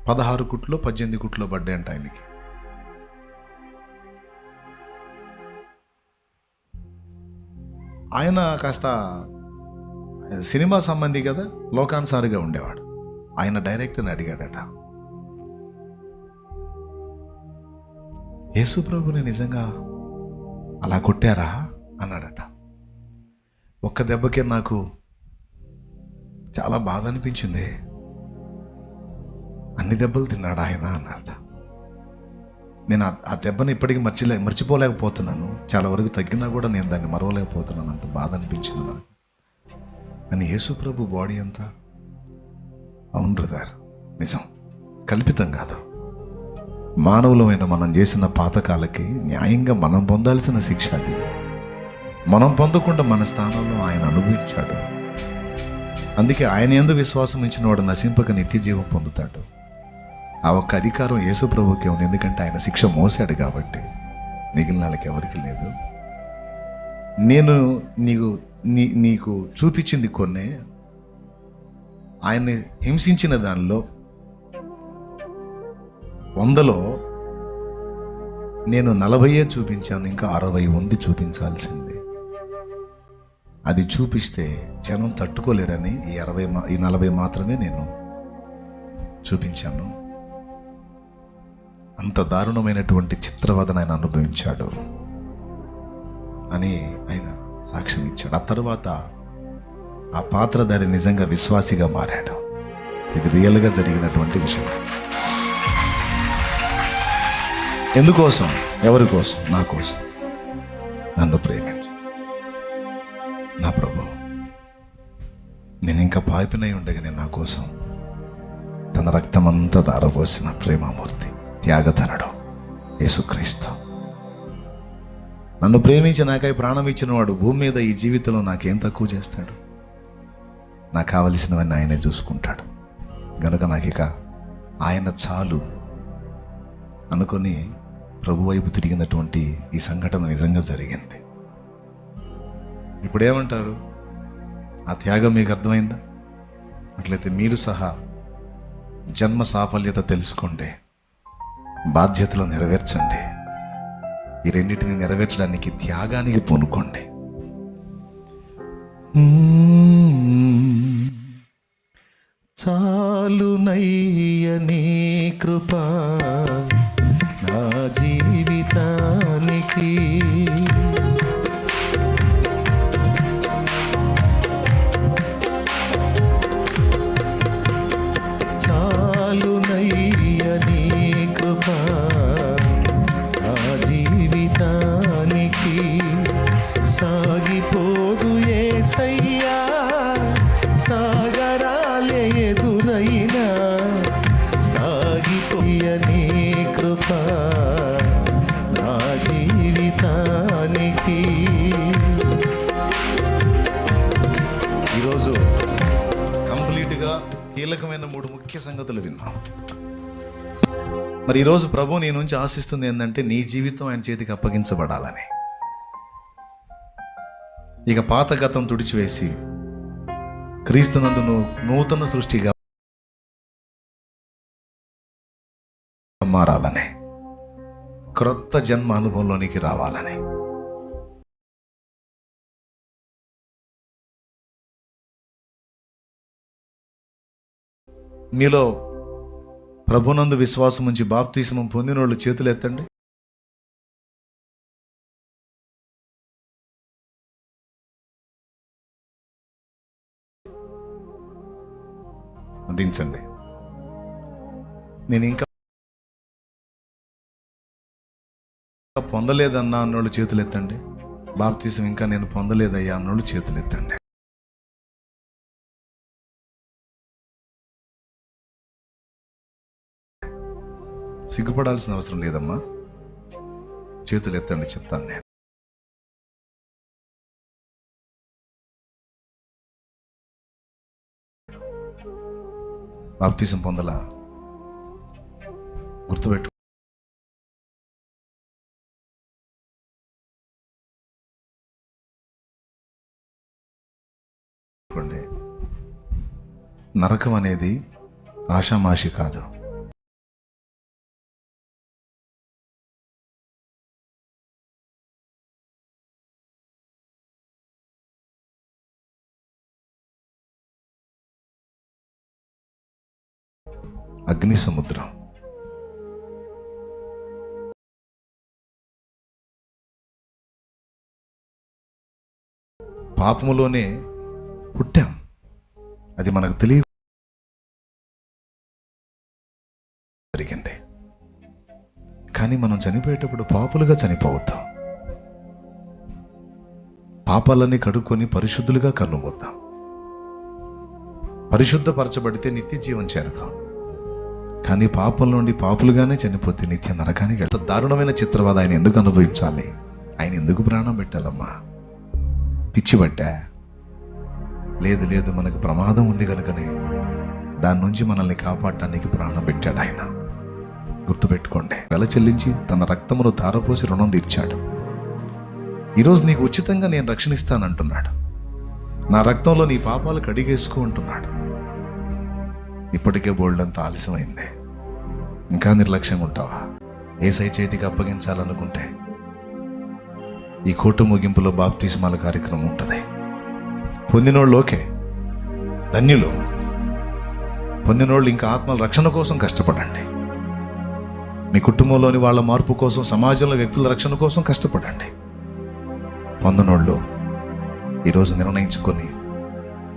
16 కుట్లు 18 కుట్లు పడ్డాయంట ఆయనకి. ఆయన కాస్త సినిమా సంబంధి కదా, లోకానుసారిగా ఉండేవాడు. ఆయన డైరెక్టర్ని అడిగాడట, యేసు ప్రభుని నిజంగా అలా కొట్టారా అన్నాడట. ఒక్క దెబ్బకే నాకు చాలా బాధ అనిపించింది, అన్ని దెబ్బలు తిన్నాడు ఆయన అన్నాడట. నేను ఆ దెబ్బని ఇప్పటికీ మర్చిపోలేకపోతున్నాను. చాలా వరకు తగ్గినా కూడా నేను దాన్ని మరవలేకపోతున్నాను, అంత బాధ అనిపించింది నాకు. అని యేసు ప్రభు బాడీ అంతా, అవును బ్రదర్, నిజం, కల్పితం కాదు. మానవులమైన మనం చేసిన పాతకాలకి న్యాయంగా మనం పొందాల్సిన శిక్ష అది. మనం పొందకుండా మన స్థానంలో ఆయన అనుభవించాడు. అందుకే ఆయన యందు విశ్వాసం ఉంచిన వాడు నశింపక నిత్య జీవం పొందుతాడు. ఆ ఒక్క అధికారం యేసు ప్రభువుకే ఉంది, ఎందుకంటే ఆయన శిక్ష మోసాడు కాబట్టి. మిగిలిన వాళ్ళకి ఎవరికి లేదు. నేను నీకు చూపించింది కొన్ని. ఆయన్ని హింసించిన దానిలో 100లో నేను 40 చూపించాను, ఇంకా 60 ఉంది చూపించాల్సింది. అది చూపిస్తే జనం తట్టుకోలేరని ఈ 40 మాత్రమే నేను చూపించాను. అంత దారుణమైనటువంటి చిత్రవదన ఆయన అనుభవించాడు అని ఆయన సాక్ష్యం ఇచ్చాడు. ఆ తర్వాత ఆ పాత్రధారి నిజంగా విశ్వాసిగా మారాడు. ఇది రియల్గా జరిగినటువంటి విషయం. ఎందుకోసం? ఎవరి కోసం? నా కోసం. నన్ను ప్రేమించు నా ప్రభు. నేను ఇంకా పాపినై ఉండగానే నా కోసం తన రక్తమంతా దారపోసిన ప్రేమామూర్తి, త్యాగధనుడు యేసుక్రీస్తు. నన్ను ప్రేమించి నాకై ప్రాణం ఇచ్చిన వాడు భూమి మీద ఈ జీవితంలో నాకేం తక్కువ చేస్తాడు? నాకు కావలసినవన్నీ ఆయనే చూసుకుంటాడు. గనుక నాకు ఇక ఆయన చాలు అనుకొని ప్రభు వైపు తిరిగినటువంటి ఈ సంఘటన నిజంగా జరిగింది. ఇప్పుడేమంటారు? ఆ త్యాగం మీకు అర్థమైందా? అట్లయితే మీరు సహా జన్మ సాఫల్యత తెలుసుకోండి, బాధ్యతలు నెరవేర్చండి. ఈ రెండింటిని నెరవేర్చడానికి త్యాగానికి పూనుకోండి. చాలునయ్య నీ కృప నా జీవితానికి, చాలునయ్య నీ కృప నా జీవితానికి. సాగిపోదు యేసయ్యా సాగరాలే ఎదురైనా, సాగిపోయ నీ కృప నా జీవితానికి. ఈరోజు కంప్లీట్గా కీలకమైన 3 ముఖ్య సంగతులు విన్నాం. మరి ఈరోజు ప్రభు నీ నుంచి ఆశిస్తుంది ఏంటంటే నీ జీవితం ఆయన చేతికి అప్పగించబడాలని. ఇక పాత గతం తుడిచివేసి క్రీస్తునందు నూతన సృష్టిగా మారాలని, క్రొత్త జన్మ అనుభవంలోనికి రావాలని. మీలో ప్రభునందు విశ్వాసం ఉంచి బాప్తిస్మం పొందిన వాళ్ళు చేతులు ఎత్తండి. దించండి. నేను ఇంకా పొందలేదన్నా అన్నోళ్ళు చేతులు ఎత్తండి. బాప్తిసం ఇంకా నేను పొందలేదయ్యా అన్నోళ్ళు చేతులు ఎత్తండి. సిగ్గుపడాల్సిన అవసరం లేదమ్మా. చేతులు ఎత్తండి, చెప్తాను నేను. బాప్తిజం పొందలా? గుర్తుపెట్టు. నరకం అనేది ఆషామాషి కాదు. అగ్ని సముద్రం. పాపములోనే పుట్టాం, అది మనకు తెలియ జరిగింది. కానీ మనం చనిపోయేటప్పుడు పాపులుగా చనిపోవద్దాం. పాపాలన్నీ కడుక్కొని పరిశుద్ధులుగా కన్నుమూద్దాం. పరిశుద్ధపరచబడితే నిత్య జీవం చేరతాం. కానీ పాపం నుండి పాపులుగానే చనిపోతే నిత్య నరకానికి వెళ్తాం. దారుణమైన చిత్రవాద ఆయన ఎందుకు అనుభవించాలి? ఆయన ఎందుకు ప్రాణం పెట్టాలమ్మా? పిచ్చిబట్టా? లేదు లేదు, మనకు ప్రమాదం ఉంది కనుకనే దాని నుంచి మనల్ని కాపాడటానికి ప్రాణం పెట్టాడు ఆయన. గుర్తుపెట్టుకోండి. వెల చెల్లించి తన రక్తమును ధారపోసి రుణం తీర్చాడు. ఈరోజు నీకు ఉచితంగా నేను రక్షణ ఇస్తానంటున్నాడు. నా రక్తంలో నీ పాపాలు కడిగేసుకో అంటున్నాడు. ఇప్పటికే బోల్డంత ఆలస్యమైంది. ఇంకా నిర్లక్ష్యంగా ఉంటావా? యేసయ్య చేతికి అప్పగించాలనుకుంటే ఈ కోట ముగింపులో బాప్తిస్మాల కార్యక్రమం ఉంటుంది. పొందినోళ్ళు ఓకే, ధన్యులు. పొందినోళ్ళు ఇంకా ఆత్మల రక్షణ కోసం కష్టపడండి. మీ కుటుంబంలోని వాళ్ళ మార్పు కోసం, సమాజంలో వ్యక్తుల రక్షణ కోసం కష్టపడండి. పొందినోళ్ళు ఈరోజు నిర్ణయించుకొని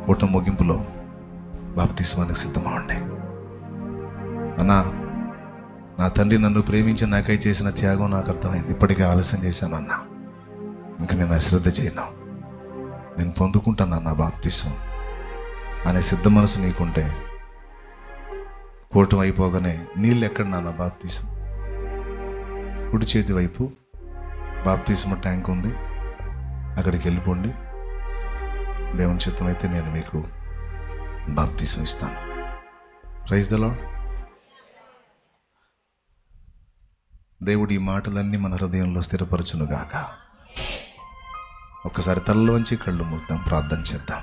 కోట ముగింపులో బాప్తిస్మానికి సిద్ధమవ్వండి. అన్నా, నా తండ్రి నన్ను ప్రేమించి నాకై చేసిన త్యాగం నాకు అర్థమైంది. ఇప్పటికే ఆలస్యం చేశాను అన్నా, ఇంకా నేను అశ్రద్ధ చేయను, నేను పొందుకుంటాను నా బాప్తిస్మం అనే సిద్ధ మనసు మీకుంటే కోట అయిపోగానే నీళ్ళు ఎక్కడ నాన్న బాప్తిస్మం? కుడి చేతి వైపు బాప్తిస్మ ట్యాంక్ ఉంది, అక్కడికి వెళ్ళిపోండి. దేవుని చిత్తం అయితే నేను మీకు బాప్తిస్మం ఇస్తాను. Praise the lord. దేవుడి ఈ మాటలన్నీ మన హృదయంలో స్థిరపరచునుగాక. ఒక్కసారి తలలో వంచి కళ్ళు మూద్దాం, ప్రార్థన చేద్దాం.